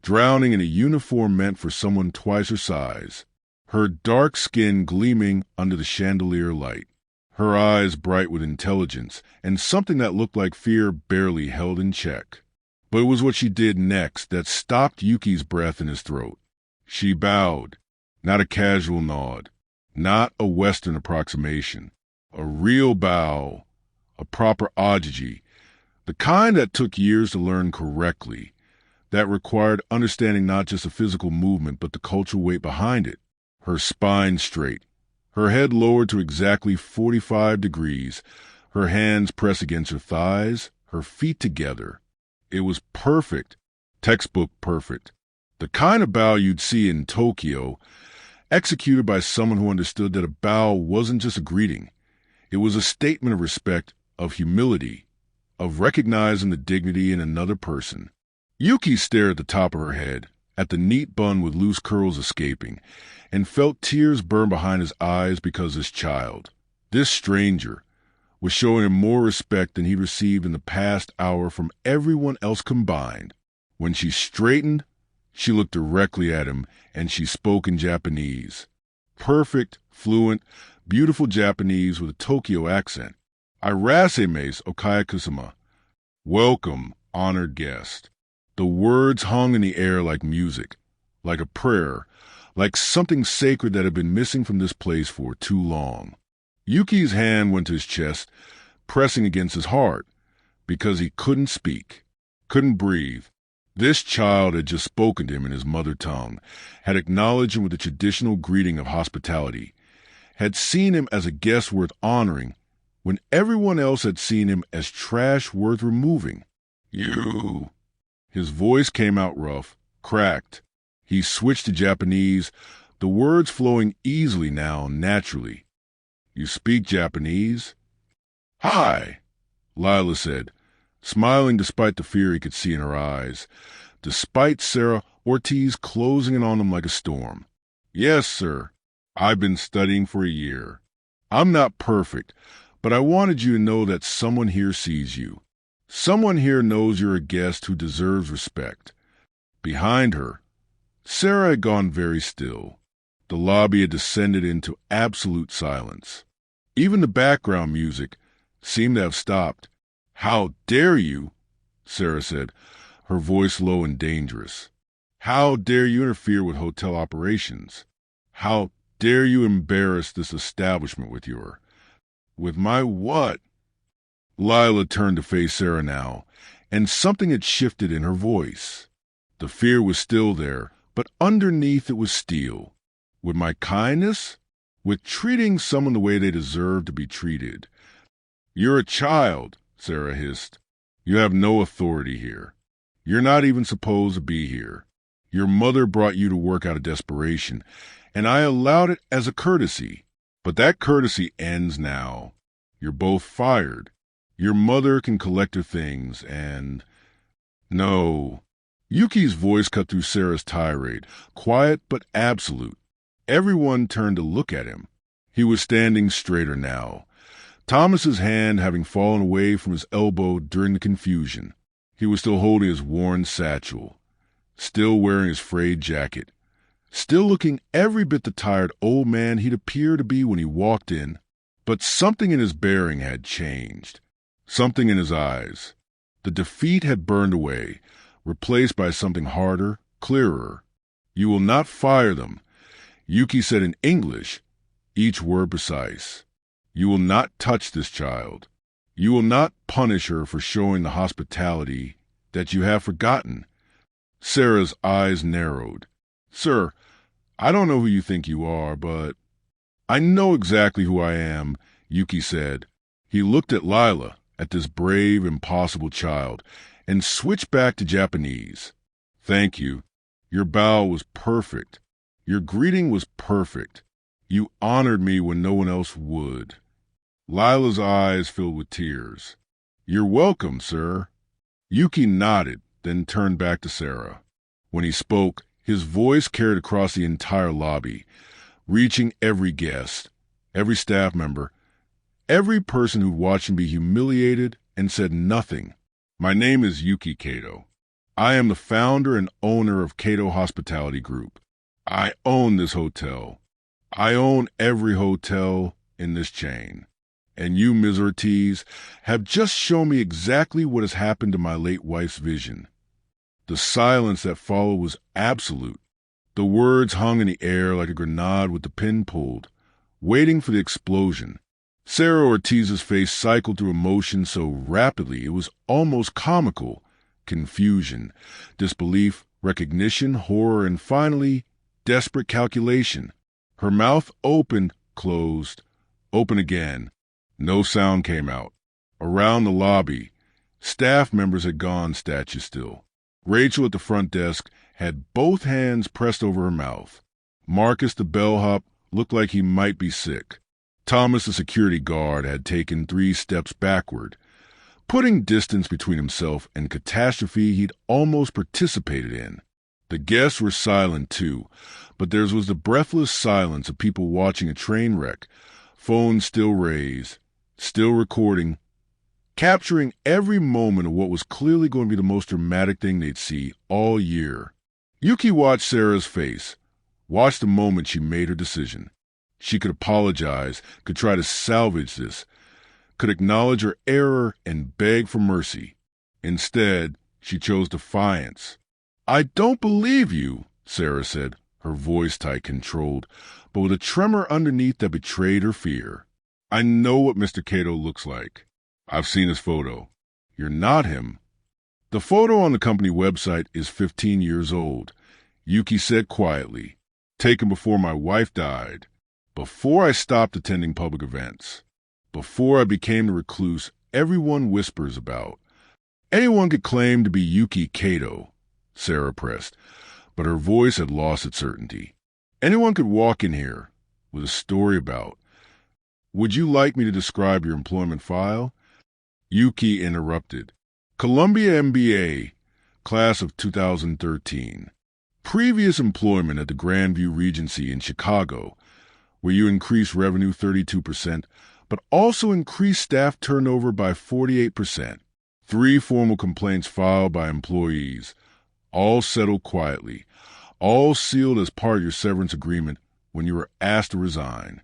drowning in a uniform meant for someone twice her size, her dark skin gleaming under the chandelier light, her eyes bright with intelligence and something that looked like fear barely held in check. But it was what she did next that stopped Yuki's breath in his throat. She bowed, not a casual nod, not a Western approximation, a real bow, a proper ogygi, the kind that took years to learn correctly, that required understanding not just the physical movement but the cultural weight behind it. Her spine straight, her head lowered to exactly 45 degrees, her hands pressed against her thighs, her feet together. It was perfect, textbook perfect, the kind of bow you'd see in Tokyo, executed by someone who understood that a bow wasn't just a greeting. It was a statement of respect, of humility, of recognizing the dignity in another person. Yuki stared at the top of her head, at the neat bun with loose curls escaping, and felt tears burn behind his eyes because this child, this stranger, was showing him more respect than he'd received in the past hour from everyone else combined. When she straightened, she looked directly at him, and she spoke in Japanese. Perfect, fluent, beautiful Japanese with a Tokyo accent. "Irase-masu, Okayaku-sama." Welcome, honored guest. The words hung in the air like music, like a prayer, like something sacred that had been missing from this place for too long. Yuki's hand went to his chest, pressing against his heart, because he couldn't speak, couldn't breathe. This child had just spoken to him in his mother tongue, had acknowledged him with the traditional greeting of hospitality, had seen him as a guest worth honoring, when everyone else had seen him as trash worth removing. "You." His voice came out rough, cracked. He switched to Japanese, the words flowing easily now, naturally. "You speak Japanese?" "Hi," Lila said, smiling despite the fear he could see in her eyes, despite Sarah Ortiz closing in on him like a storm. "Yes, sir. I've been studying for a year. I'm not perfect, but I wanted you to know that someone here sees you. Someone here knows you're a guest who deserves respect." Behind her, Sarah had gone very still. The lobby had descended into absolute silence. Even the background music seemed to have stopped. "How dare you?" Sarah said, her voice low and dangerous. "How dare you interfere with hotel operations? How dare you embarrass this establishment with my what?" Lila turned to face Sarah now, and something had shifted in her voice. The fear was still there, but underneath it was steel. "With my kindness? With treating someone the way they deserve to be treated." "You're a child," Sarah hissed. "You have no authority here. You're not even supposed to be here. Your mother brought you to work out of desperation, and I allowed it as a courtesy. But that courtesy ends now. You're both fired. Your mother can collect her things, and—" "No." Yuki's voice cut through Sarah's tirade, quiet but absolute. Everyone turned to look at him. He was standing straighter now, Thomas's hand having fallen away from his elbow during the confusion. He was still holding his worn satchel, still wearing his frayed jacket, still looking every bit the tired old man he'd appeared to be when he walked in. But something in his bearing had changed, something in his eyes. The defeat had burned away, replaced by something harder, clearer. "You will not fire them," Yuki said in English, each word precise. "You will not touch this child. You will not punish her for showing the hospitality that you have forgotten." Sarah's eyes narrowed. "Sir, I don't know who you think you are, but—" "I know exactly who I am," Yuki said. He looked at Lila, at this brave, impossible child, and switched back to Japanese. "Thank you. Your bow was perfect. Your greeting was perfect. You honored me when no one else would." Lila's eyes filled with tears. "You're welcome, sir." Yuki nodded, then turned back to Sarah. When he spoke, his voice carried across the entire lobby, reaching every guest, every staff member, every person who watched him be humiliated and said nothing. "My name is Yuki Kato. I am the founder and owner of Kato Hospitality Group. I own this hotel. I own every hotel in this chain. And you, Ms. Ortiz, have just shown me exactly what has happened to my late wife's vision." The silence that followed was absolute. The words hung in the air like a grenade with the pin pulled, waiting for the explosion. Sarah Ortiz's face cycled through emotion so rapidly it was almost comical. Confusion, disbelief, recognition, horror, and finally, desperate calculation. Her mouth opened, closed, open again. No sound came out. Around the lobby, staff members had gone statue still. Rachel at the front desk had both hands pressed over her mouth. Marcus the bellhop looked like he might be sick. Thomas the security guard had taken 3 steps backward, putting distance between himself and catastrophe he'd almost participated in. The guests were silent too, but theirs was the breathless silence of people watching a train wreck, phones still raised, still recording, capturing every moment of what was clearly going to be the most dramatic thing they'd see all year. Yuki watched Sarah's face, watched the moment she made her decision. She could apologize, could try to salvage this, could acknowledge her error and beg for mercy. Instead, she chose defiance. "I don't believe you," Sarah said, her voice tight, controlled, but with a tremor underneath that betrayed her fear. "I know what Mr. Cato looks like. I've seen his photo. You're not him." "The photo on the company website is 15 years old," Yuki said quietly. "Taken before my wife died, before I stopped attending public events, before I became the recluse everyone whispers about." "Anyone could claim to be Yuki Kato," Sarah pressed, but her voice had lost its certainty. "Anyone could walk in here with a story about. Would you like me to describe your employment file?" Yuki interrupted. "Columbia MBA, class of 2013. Previous employment at the Grandview Regency in Chicago, where you increased revenue 32%, but also increased staff turnover by 48%. 3 formal complaints filed by employees, all settled quietly, all sealed as part of your severance agreement when you were asked to resign."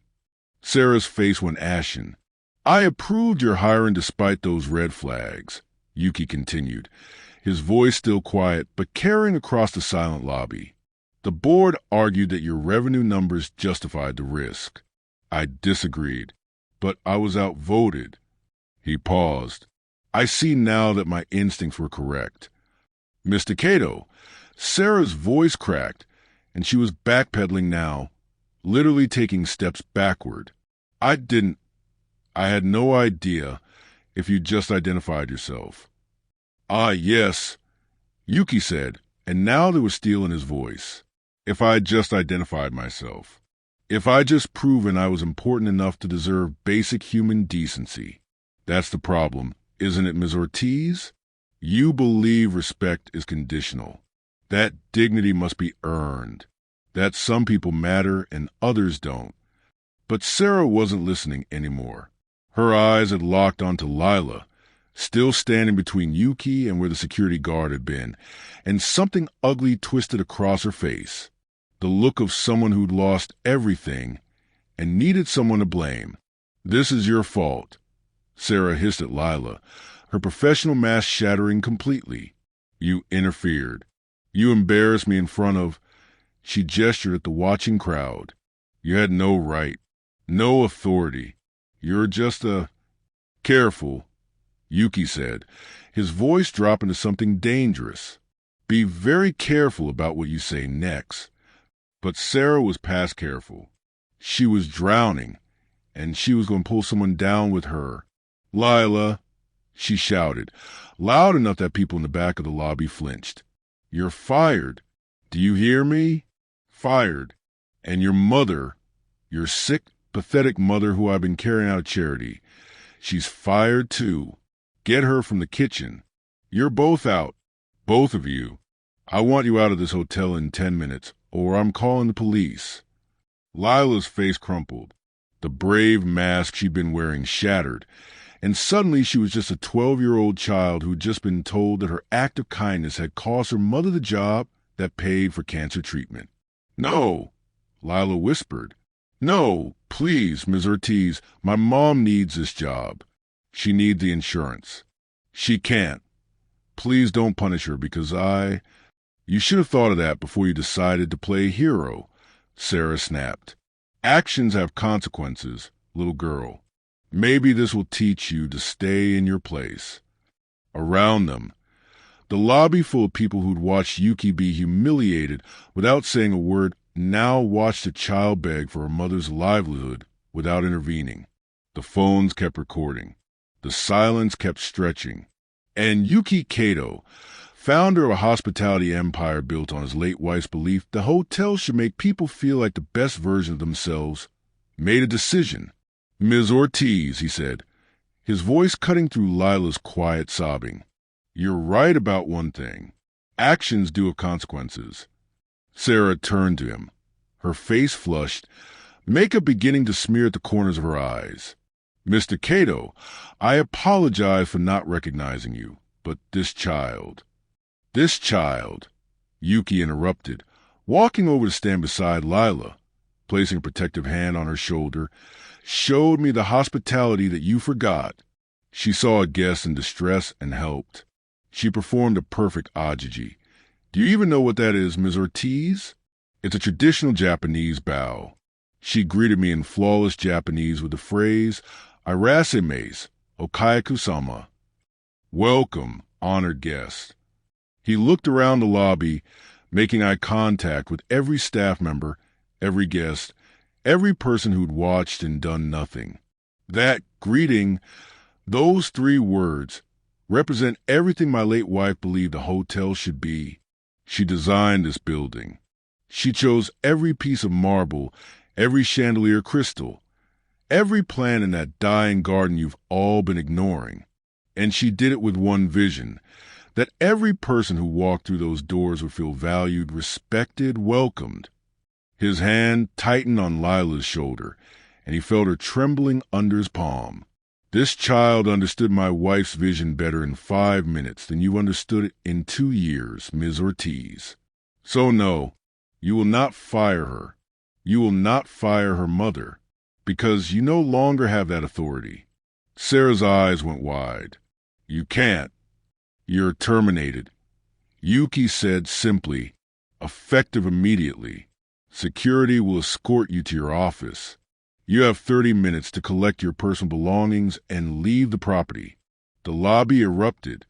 Sarah's face went ashen. "I approved your hiring despite those red flags," Yuki continued, his voice still quiet but carrying across the silent lobby. "The board argued that your revenue numbers justified the risk. I disagreed, but I was outvoted." He paused. "I see now that my instincts were correct." "Mr. Cato," Sarah's voice cracked, and she was backpedaling now, literally taking steps backward. I had no idea if you just identified yourself." "Ah, yes," Yuki said, and now there was steel in his voice. "If I had just identified myself. If I just proven I was important enough to deserve basic human decency. That's the problem, isn't it, Ms. Ortiz? You believe respect is conditional. That dignity must be earned. That some people matter and others don't." But Sarah wasn't listening anymore. Her eyes had locked onto Lila, still standing between Yuki and where the security guard had been, and something ugly twisted across her face. The look of someone who'd lost everything and needed someone to blame. "This is your fault," Sarah hissed at Lila, her professional mask shattering completely. "You interfered. You embarrassed me in front of—" She gestured at the watching crowd. "You had no right, no authority. You're just a—" "Careful," Yuki said, his voice dropping to something dangerous. "Be very careful about what you say next." But Sarah was past careful. She was drowning, and she was going to pull someone down with her. "Lila," she shouted, loud enough that people in the back of the lobby flinched. "You're fired. Do you hear me? Fired. And your mother, your sick, pathetic mother who I've been carrying out of charity, she's fired too. Get her from the kitchen. You're both out. Both of you. I want you out of this hotel in 10 minutes, or I'm calling the police." Lila's face crumpled. The brave mask she'd been wearing shattered, and suddenly she was just a 12-year-old child who'd just been told that her act of kindness had cost her mother the job that paid for cancer treatment. "No," Lila whispered. "No, please, Ms. Ortiz, my mom needs this job. She needs the insurance. She can't. Please don't punish her because You should have thought of that before you decided to play hero," Sarah snapped. "Actions have consequences, little girl. Maybe this will teach you to stay in your place." Around them, the lobby full of people who'd watched Yuki be humiliated without saying a word now watched a child beg for her mother's livelihood without intervening. The phones kept recording. The silence kept stretching. And Yuki Kato, founder of a hospitality empire built on his late wife's belief the hotel should make people feel like the best version of themselves, made a decision. "Ms. Ortiz," he said, his voice cutting through Lila's quiet sobbing. "You're right about one thing. Actions do have consequences. Sarah turned to him, her face flushed, makeup beginning to smear at the corners of her eyes. Mr. Cato, I apologize for not recognizing you, but this child, Yuki interrupted, walking over to stand beside Lila, placing a protective hand on her shoulder, showed me the hospitality that you forgot. She saw a guest in distress and helped. She performed a perfect ajuji. Do you even know what that is, Ms. Ortiz? It's a traditional Japanese bow. She greeted me in flawless Japanese with the phrase, Irasimasu, Okayaku-sama. Welcome, honored guest. He looked around the lobby, making eye contact with every staff member, every guest, every person who'd watched and done nothing. That greeting, those 3 words, represent everything my late wife believed a hotel should be. She designed this building. She chose every piece of marble, every chandelier crystal, every plant in that dying garden you've all been ignoring. And she did it with one vision, that every person who walked through those doors would feel valued, respected, welcomed. His hand tightened on Lila's shoulder, and he felt her trembling under his palm. This child understood my wife's vision better in 5 minutes than you understood it in 2 years, Ms. Ortiz. So no, you will not fire her. You will not fire her mother, because you no longer have that authority. Sarah's eyes went wide. You can't. You're terminated. Yuki said simply, effective immediately. Security will escort you to your office. You have 30 minutes to collect your personal belongings and leave the property. The lobby erupted.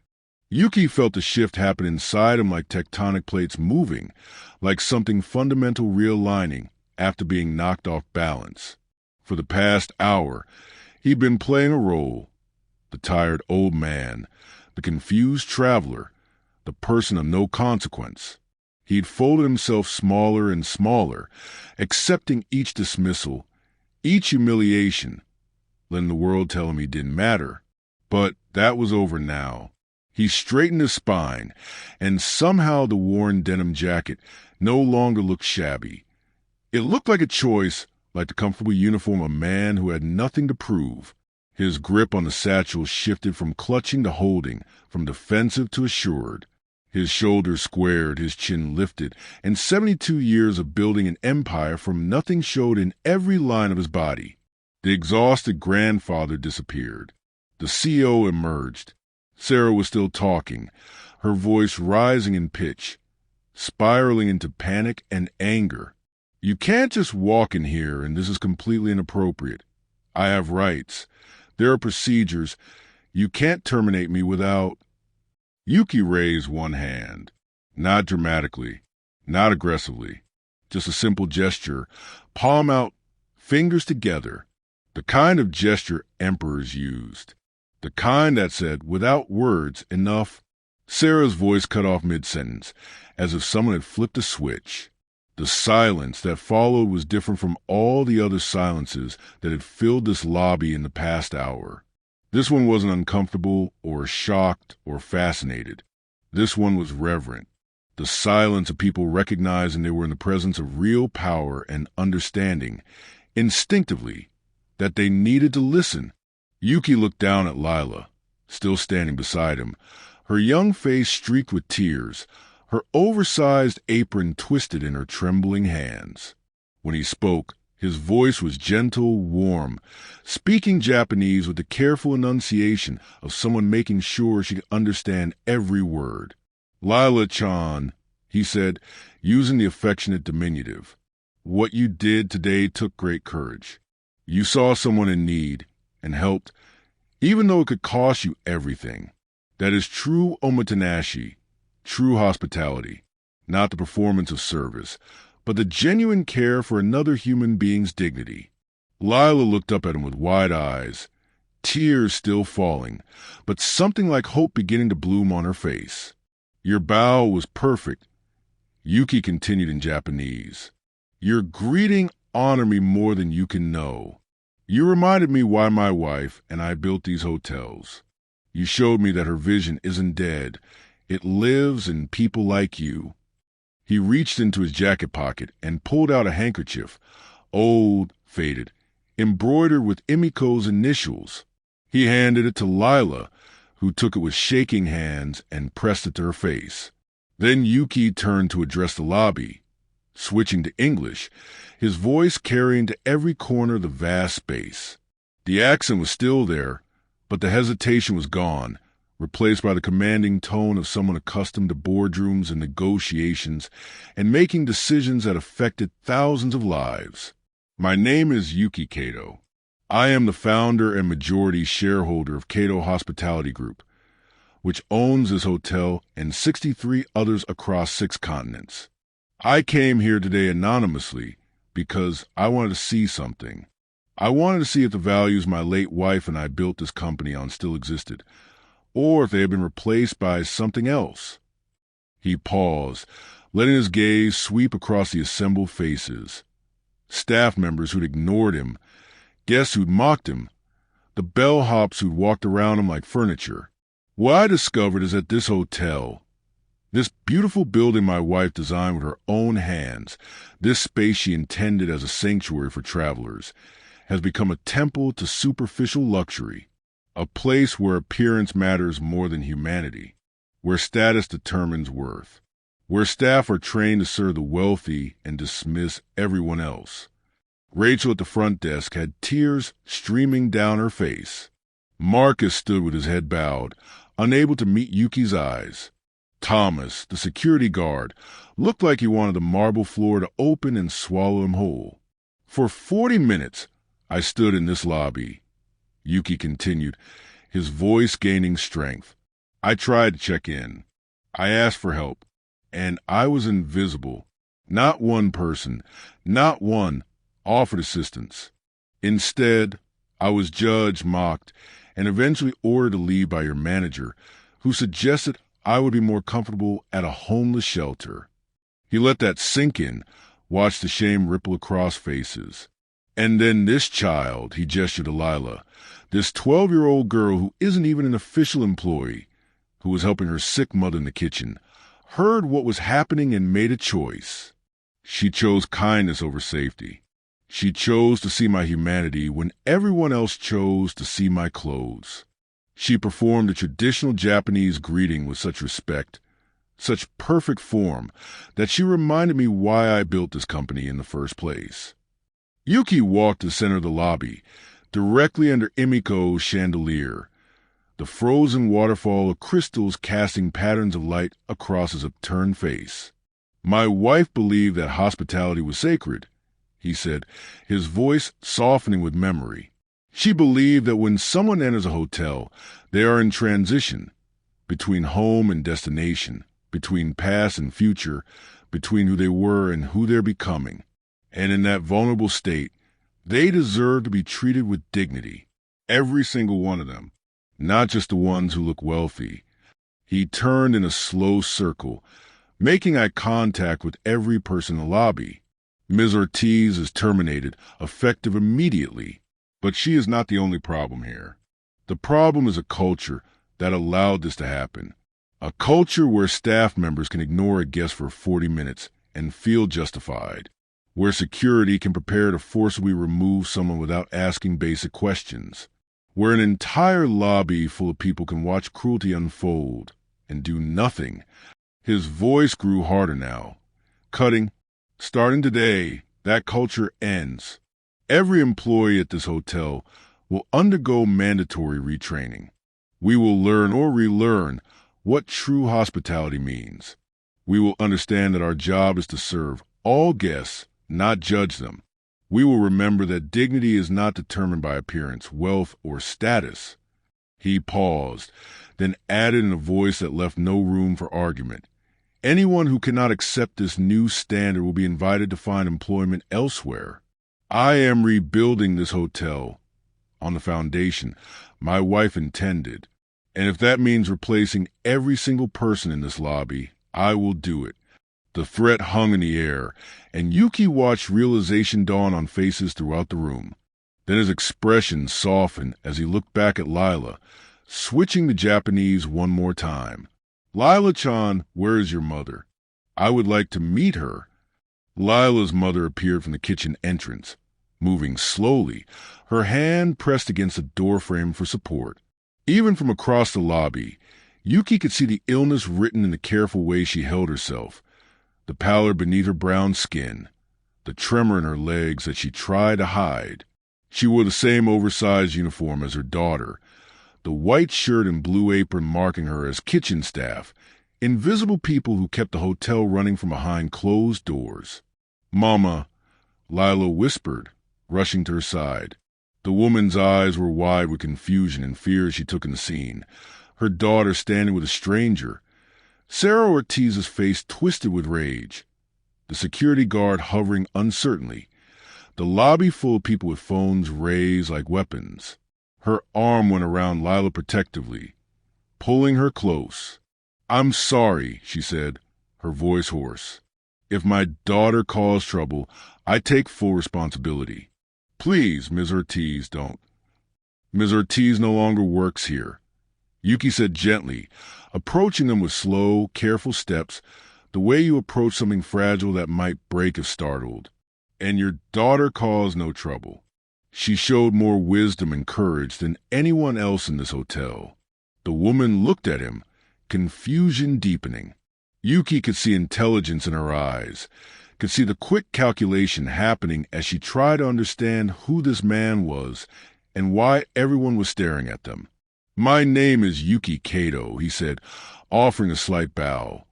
Yuki felt the shift happen inside him like tectonic plates moving, like something fundamental realigning after being knocked off balance. For the past hour, he'd been playing a role. The tired old man, the confused traveler, the person of no consequence. He'd folded himself smaller and smaller, accepting each dismissal, each humiliation, letting the world tell him he didn't matter. But that was over now. He straightened his spine, and somehow the worn denim jacket no longer looked shabby. It looked like a choice, like the comfortable uniform of a man who had nothing to prove. His grip on the satchel shifted from clutching to holding, from defensive to assured. His shoulders squared, his chin lifted, and 72 years of building an empire from nothing showed in every line of his body. The exhausted grandfather disappeared. The CO emerged. Sarah was still talking, her voice rising in pitch, spiraling into panic and anger. You can't just walk in here, and this is completely inappropriate. I have rights. There are procedures. You can't terminate me without... Yuki raised one hand. Not dramatically, not aggressively. Just a simple gesture, palm out, fingers together. The kind of gesture emperors used. The kind that said, without words, enough. Sarah's voice cut off mid-sentence, as if someone had flipped a switch. The silence that followed was different from all the other silences that had filled this lobby in the past hour. This one wasn't uncomfortable or shocked or fascinated. This one was reverent. The silence of people recognizing they were in the presence of real power and understanding, instinctively, that they needed to listen. Yuki looked down at Lila, still standing beside him, her young face streaked with tears, her oversized apron twisted in her trembling hands. When he spoke, his voice was gentle, warm, speaking Japanese with the careful enunciation of someone making sure she could understand every word. Lila-chan, he said, using the affectionate diminutive. What you did today took great courage. You saw someone in need and helped, even though it could cost you everything. That is true omotenashi, true hospitality, not the performance of service, but the genuine care for another human being's dignity. Lila looked up at him with wide eyes, tears still falling, but something like hope beginning to bloom on her face. Your bow was perfect. Yuki continued in Japanese. Your greeting honored me more than you can know. You reminded me why my wife and I built these hotels. You showed me that her vision isn't dead. It lives in people like you. He reached into his jacket pocket and pulled out a handkerchief, old, faded, embroidered with Emiko's initials. He handed it to Lila, who took it with shaking hands and pressed it to her face. Then Yuki turned to address the lobby, switching to English, his voice carrying to every corner of the vast space. The accent was still there, but the hesitation was gone, replaced by the commanding tone of someone accustomed to boardrooms and negotiations and making decisions that affected thousands of lives. My name is Yuki Kato. I am the founder and majority shareholder of Kato Hospitality Group, which owns this hotel and 63 others across 6 continents. I came here today anonymously because I wanted to see something. I wanted to see if the values my late wife and I built this company on still existed, or if they had been replaced by something else. He paused, letting his gaze sweep across the assembled faces. Staff members who'd ignored him, guests who'd mocked him, the bellhops who'd walked around him like furniture. What I discovered is that this hotel, this beautiful building my wife designed with her own hands, this space she intended as a sanctuary for travelers, has become a temple to superficial luxury, a place where appearance matters more than humanity, where status determines worth, where staff are trained to serve the wealthy and dismiss everyone else. Rachel at the front desk had tears streaming down her face. Marcus stood with his head bowed, unable to meet Yuki's eyes. Thomas, the security guard, looked like he wanted the marble floor to open and swallow him whole. For 40 minutes, I stood in this lobby, Yuki continued, his voice gaining strength. I tried to check in. I asked for help, and I was invisible. Not one person, not one, offered assistance. Instead, I was judged, mocked, and eventually ordered to leave by your manager, who suggested I would be more comfortable at a homeless shelter. He let that sink in, watched the shame ripple across faces. And then this child, he gestured to Lila, this 12-year-old girl who isn't even an official employee, who was helping her sick mother in the kitchen, heard what was happening and made a choice. She chose kindness over safety. She chose to see my humanity when everyone else chose to see my clothes. She performed the traditional Japanese greeting with such respect, such perfect form, that she reminded me why I built this company in the first place. Yuki walked to the center of the lobby, directly under Emiko's chandelier, the frozen waterfall of crystals casting patterns of light across his upturned face. My wife believed that hospitality was sacred, he said, his voice softening with memory. She believed that when someone enters a hotel, they are in transition, between home and destination, between past and future, between who they were and who they're becoming. And in that vulnerable state, they deserve to be treated with dignity. Every single one of them, not just the ones who look wealthy. He turned in a slow circle, making eye contact with every person in the lobby. Ms. Ortiz is terminated, effective immediately. But she is not the only problem here. The problem is a culture that allowed this to happen. A culture where staff members can ignore a guest for 40 minutes and feel justified. Where security can prepare to forcibly remove someone without asking basic questions. Where an entire lobby full of people can watch cruelty unfold and do nothing. His voice grew harder now. Cutting. Starting today, that culture ends. Every employee at this hotel will undergo mandatory retraining. We will learn or relearn what true hospitality means. We will understand that our job is to serve all guests, not judge them. We will remember that dignity is not determined by appearance, wealth, or status. He paused, then added in a voice that left no room for argument. Anyone who cannot accept this new standard will be invited to find employment elsewhere. I am rebuilding this hotel on the foundation my wife intended, and if that means replacing every single person in this lobby, I will do it. The threat hung in the air, and Yuki watched realization dawn on faces throughout the room. Then his expression softened as he looked back at Lila, switching to Japanese one more time. Lila-chan, where is your mother? I would like to meet her. Lila's mother appeared from the kitchen entrance, moving slowly, her hand pressed against the doorframe for support. Even from across the lobby, Yuki could see the illness written in the careful way she held herself, the pallor beneath her brown skin, the tremor in her legs that she tried to hide. She wore the same oversized uniform as her daughter, the white shirt and blue apron marking her as kitchen staff, invisible people who kept the hotel running from behind closed doors. "Mama," Lila whispered, rushing to her side. The woman's eyes were wide with confusion and fear as she took in the scene, her daughter standing with a stranger. Sarah Ortiz's face twisted with rage, the security guard hovering uncertainly, the lobby full of people with phones raised like weapons. Her arm went around Lila protectively, pulling her close. "I'm sorry," she said, her voice hoarse. "If my daughter caused trouble, I take full responsibility. Please, Ms. Ortiz, don't." "Ms. Ortiz no longer works here," Yuki said gently, approaching them with slow, careful steps, the way you approach something fragile that might break if startled. "And your daughter caused no trouble." She showed more wisdom and courage than anyone else in this hotel. The woman looked at him, confusion deepening. Yuki could see intelligence in her eyes, could see the quick calculation happening as she tried to understand who this man was and why everyone was staring at them. "My name is Yuki Kato," he said, offering a slight bow,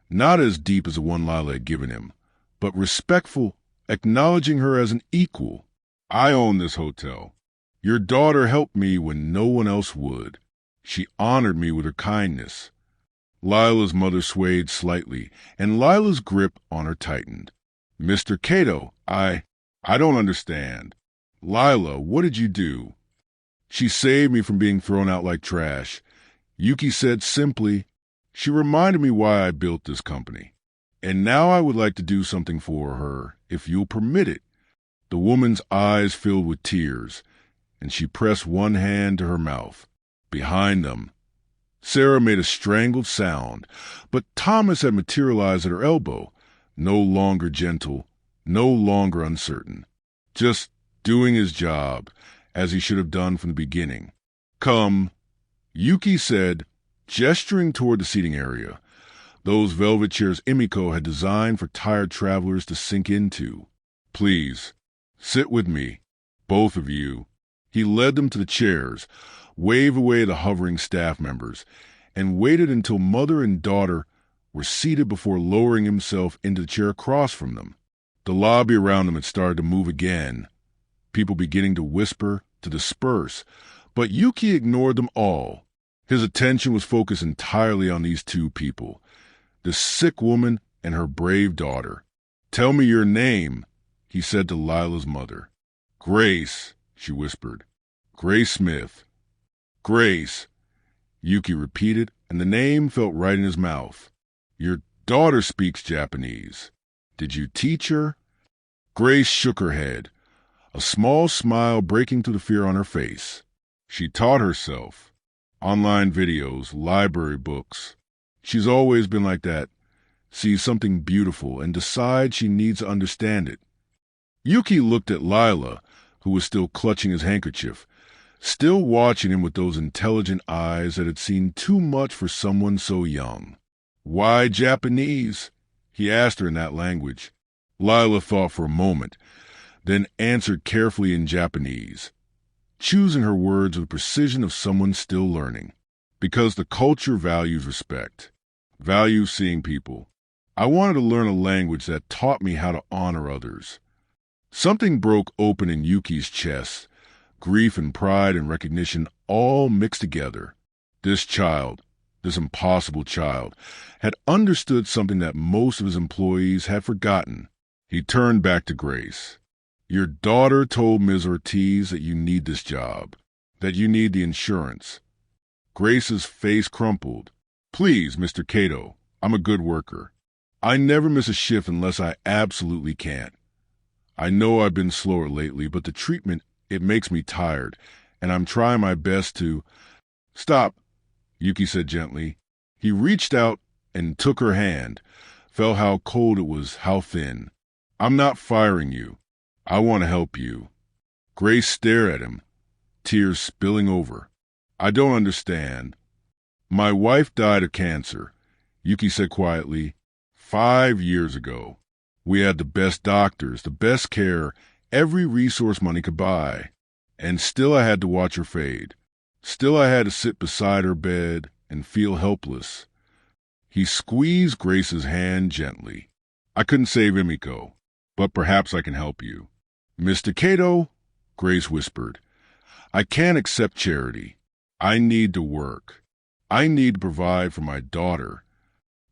not as deep as the one Lila had given him, but respectful, acknowledging her as an equal. "I own this hotel. Your daughter helped me when no one else would. She honored me with her kindness." Lila's mother swayed slightly, and Lila's grip on her tightened. "Mr. Kato, I don't understand. Lila, what did you do?" "She saved me from being thrown out like trash," Yuki said simply. "She reminded me why I built this company. And now I would like to do something for her, if you'll permit it." The woman's eyes filled with tears, and she pressed one hand to her mouth. Behind them, Sarah made a strangled sound, but Thomas had materialized at her elbow, no longer gentle, no longer uncertain, just doing his job, as he should have done from the beginning. "Come," Yuki said, gesturing toward the seating area, those velvet chairs Emiko had designed for tired travelers to sink into. "Please, sit with me, both of you." He led them to the chairs, waved away the hovering staff members, and waited until mother and daughter were seated before lowering himself into the chair across from them. The lobby around them had started to move again, people beginning to whisper, to disperse, but Yuki ignored them all. His attention was focused entirely on these two people, the sick woman and her brave daughter. "Tell me your name," he said to Lila's mother. "Grace," she whispered. "Grace Smith." "Grace," Yuki repeated, and the name felt right in his mouth. "Your daughter speaks Japanese. Did you teach her?" Grace shook her head, a small smile breaking through the fear on her face. "She taught herself. Online videos, library books. She's always been like that. Sees something beautiful and decides she needs to understand it." Yuki looked at Lila, who was still clutching his handkerchief, still watching him with those intelligent eyes that had seen too much for someone so young. "Why Japanese?" he asked her in that language. Lila thought for a moment, then answered carefully in Japanese, choosing her words with the precision of someone still learning. "Because the culture values respect, values seeing people. I wanted to learn a language that taught me how to honor others." Something broke open in Yuki's chest, grief and pride and recognition all mixed together. This child, this impossible child, had understood something that most of his employees had forgotten. He turned back to Grace. "Your daughter told Ms. Ortiz that you need this job, that you need the insurance." Grace's face crumpled. "Please, Mr. Kato, I'm a good worker. I never miss a shift unless I absolutely can't. I know I've been slower lately, but the treatment, it makes me tired, and I'm trying my best to—" "Stop," Yuki said gently. He reached out and took her hand, felt how cold it was, how thin. I'm not firing you. I want to help you. Grace stared at him, tears spilling over. I don't understand. My wife died of cancer, Yuki said quietly, 5 years ago. We had the best doctors, the best care, every resource money could buy. And still I had to watch her fade. Still I had to sit beside her bed and feel helpless. He squeezed Grace's hand gently. I couldn't save Emiko, but perhaps I can help you. Mr. Cato, Grace whispered, I can't accept charity. I need to work. I need to provide for my daughter.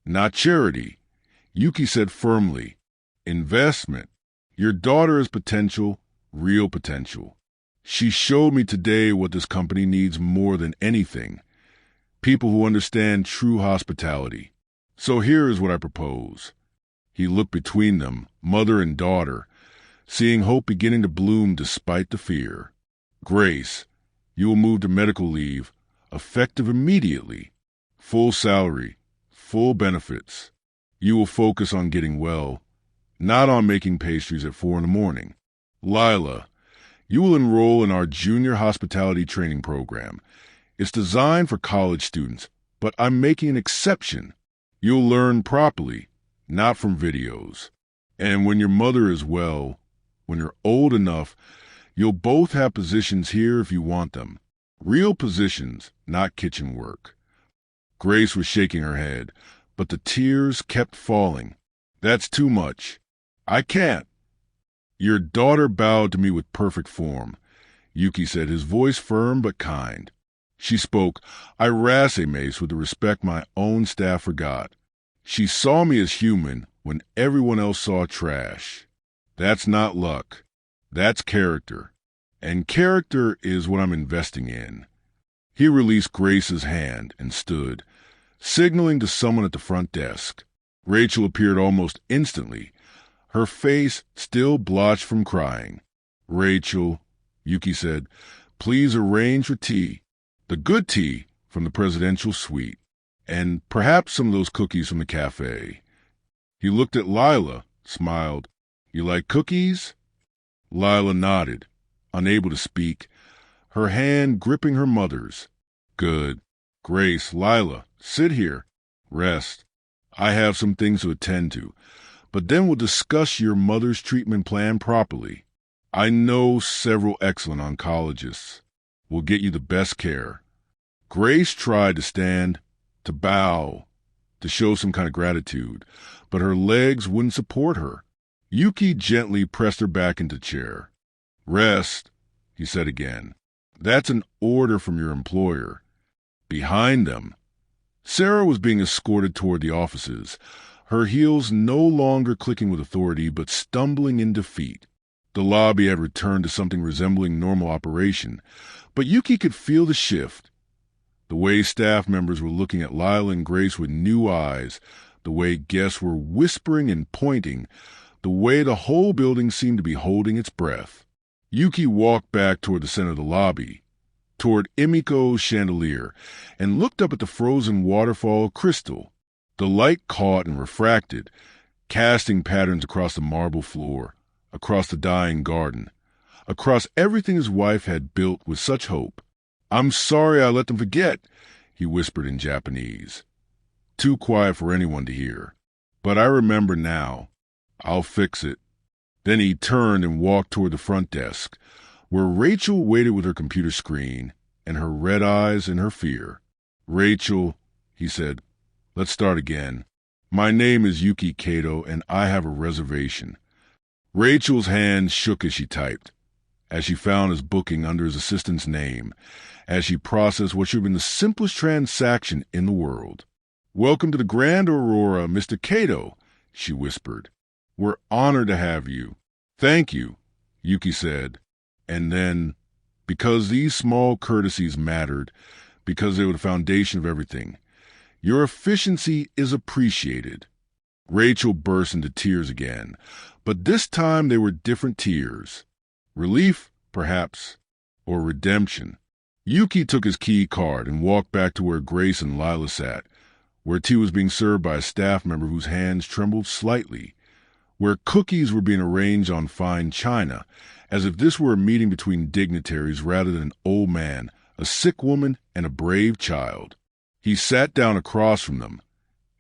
Not charity, Yuki said firmly. Investment. Your daughter has potential, real potential. She showed me today what this company needs more than anything. People who understand true hospitality. So here is what I propose. He looked between them, mother and daughter, seeing hope beginning to bloom despite the fear. Grace, you will move to medical leave, effective immediately. Full salary, full benefits. You will focus on getting well, not on making pastries at 4 a.m. Lila, you will enroll in our junior hospitality training program. It's designed for college students, but I'm making an exception. You'll learn properly, not from videos. And when your mother is well, when you're old enough, you'll both have positions here if you want them. Real positions, not kitchen work. Grace was shaking her head, but the tears kept falling. That's too much. I can't. Your daughter bowed to me with perfect form, Yuki said, his voice firm but kind. She spoke irascibles with the respect my own staff forgot. She saw me as human when everyone else saw trash. That's not luck. That's character. And character is what I'm investing in. He released Grace's hand and stood, signaling to someone at the front desk. Rachel appeared almost instantly, her face still blotched from crying. Rachel, Yuki said, please arrange for tea. The good tea from the presidential suite, and perhaps some of those cookies from the cafe. He looked at Lila, smiled. You like cookies? Lila nodded, unable to speak, her hand gripping her mother's. Good. Grace, Lila, sit here. Rest. I have some things to attend to, but then we'll discuss your mother's treatment plan properly. I know several excellent oncologists. We'll get you the best care. Grace tried to stand, to bow, to show some kind of gratitude, but her legs wouldn't support her. Yuki gently pressed her back into the chair. Rest, he said again. That's an order from your employer. Behind them, Sarah was being escorted toward the offices, her heels no longer clicking with authority but stumbling in defeat. The lobby had returned to something resembling normal operation, but Yuki could feel the shift. The way staff members were looking at Lila and Grace with new eyes, the way guests were whispering and pointing, the way the whole building seemed to be holding its breath. Yuki walked back toward the center of the lobby, toward Emiko's chandelier, and looked up at the frozen waterfall of crystal. The light caught and refracted, casting patterns across the marble floor, across the dying garden, across everything his wife had built with such hope. I'm sorry I let them forget, he whispered in Japanese. Too quiet for anyone to hear. But I remember now. I'll fix it. Then he turned and walked toward the front desk, where Rachel waited with her computer screen and her red eyes in her fear. Rachel, he said, let's start again. My name is Yuki Kato, and I have a reservation. Rachel's hand shook as she typed, as she found his booking under his assistant's name, as she processed what should have been the simplest transaction in the world. Welcome to the Grand Aurora, Mr. Kato, she whispered. We're honored to have you. Thank you, Yuki said. And then, because these small courtesies mattered, because they were the foundation of everything, your efficiency is appreciated. Rachel burst into tears again, but this time they were different tears. Relief, perhaps, or redemption. Yuki took his key card and walked back to where Grace and Lila sat, where tea was being served by a staff member whose hands trembled slightly, where cookies were being arranged on fine china, as if this were a meeting between dignitaries rather than an old man, a sick woman, and a brave child. He sat down across from them,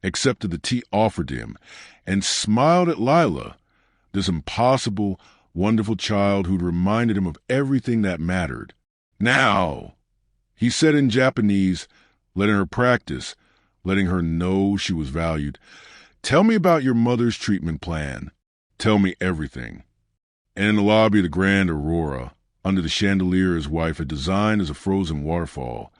accepted the tea offered to him, and smiled at Lila, this impossible, wonderful child who'd reminded him of everything that mattered. "Now," he said in Japanese, letting her practice, letting her know she was valued. "Tell me about your mother's treatment plan. Tell me everything." And in the lobby of the Grand Aurora, under the chandelier his wife had designed as a frozen waterfall,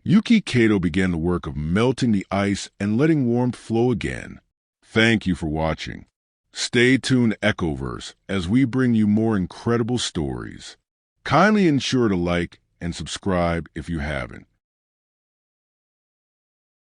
Yuki Kato began the work of melting the ice and letting warmth flow again. Thank you for watching. Stay tuned to Echoverse as we bring you more incredible stories. Kindly ensure to like and subscribe if you haven't.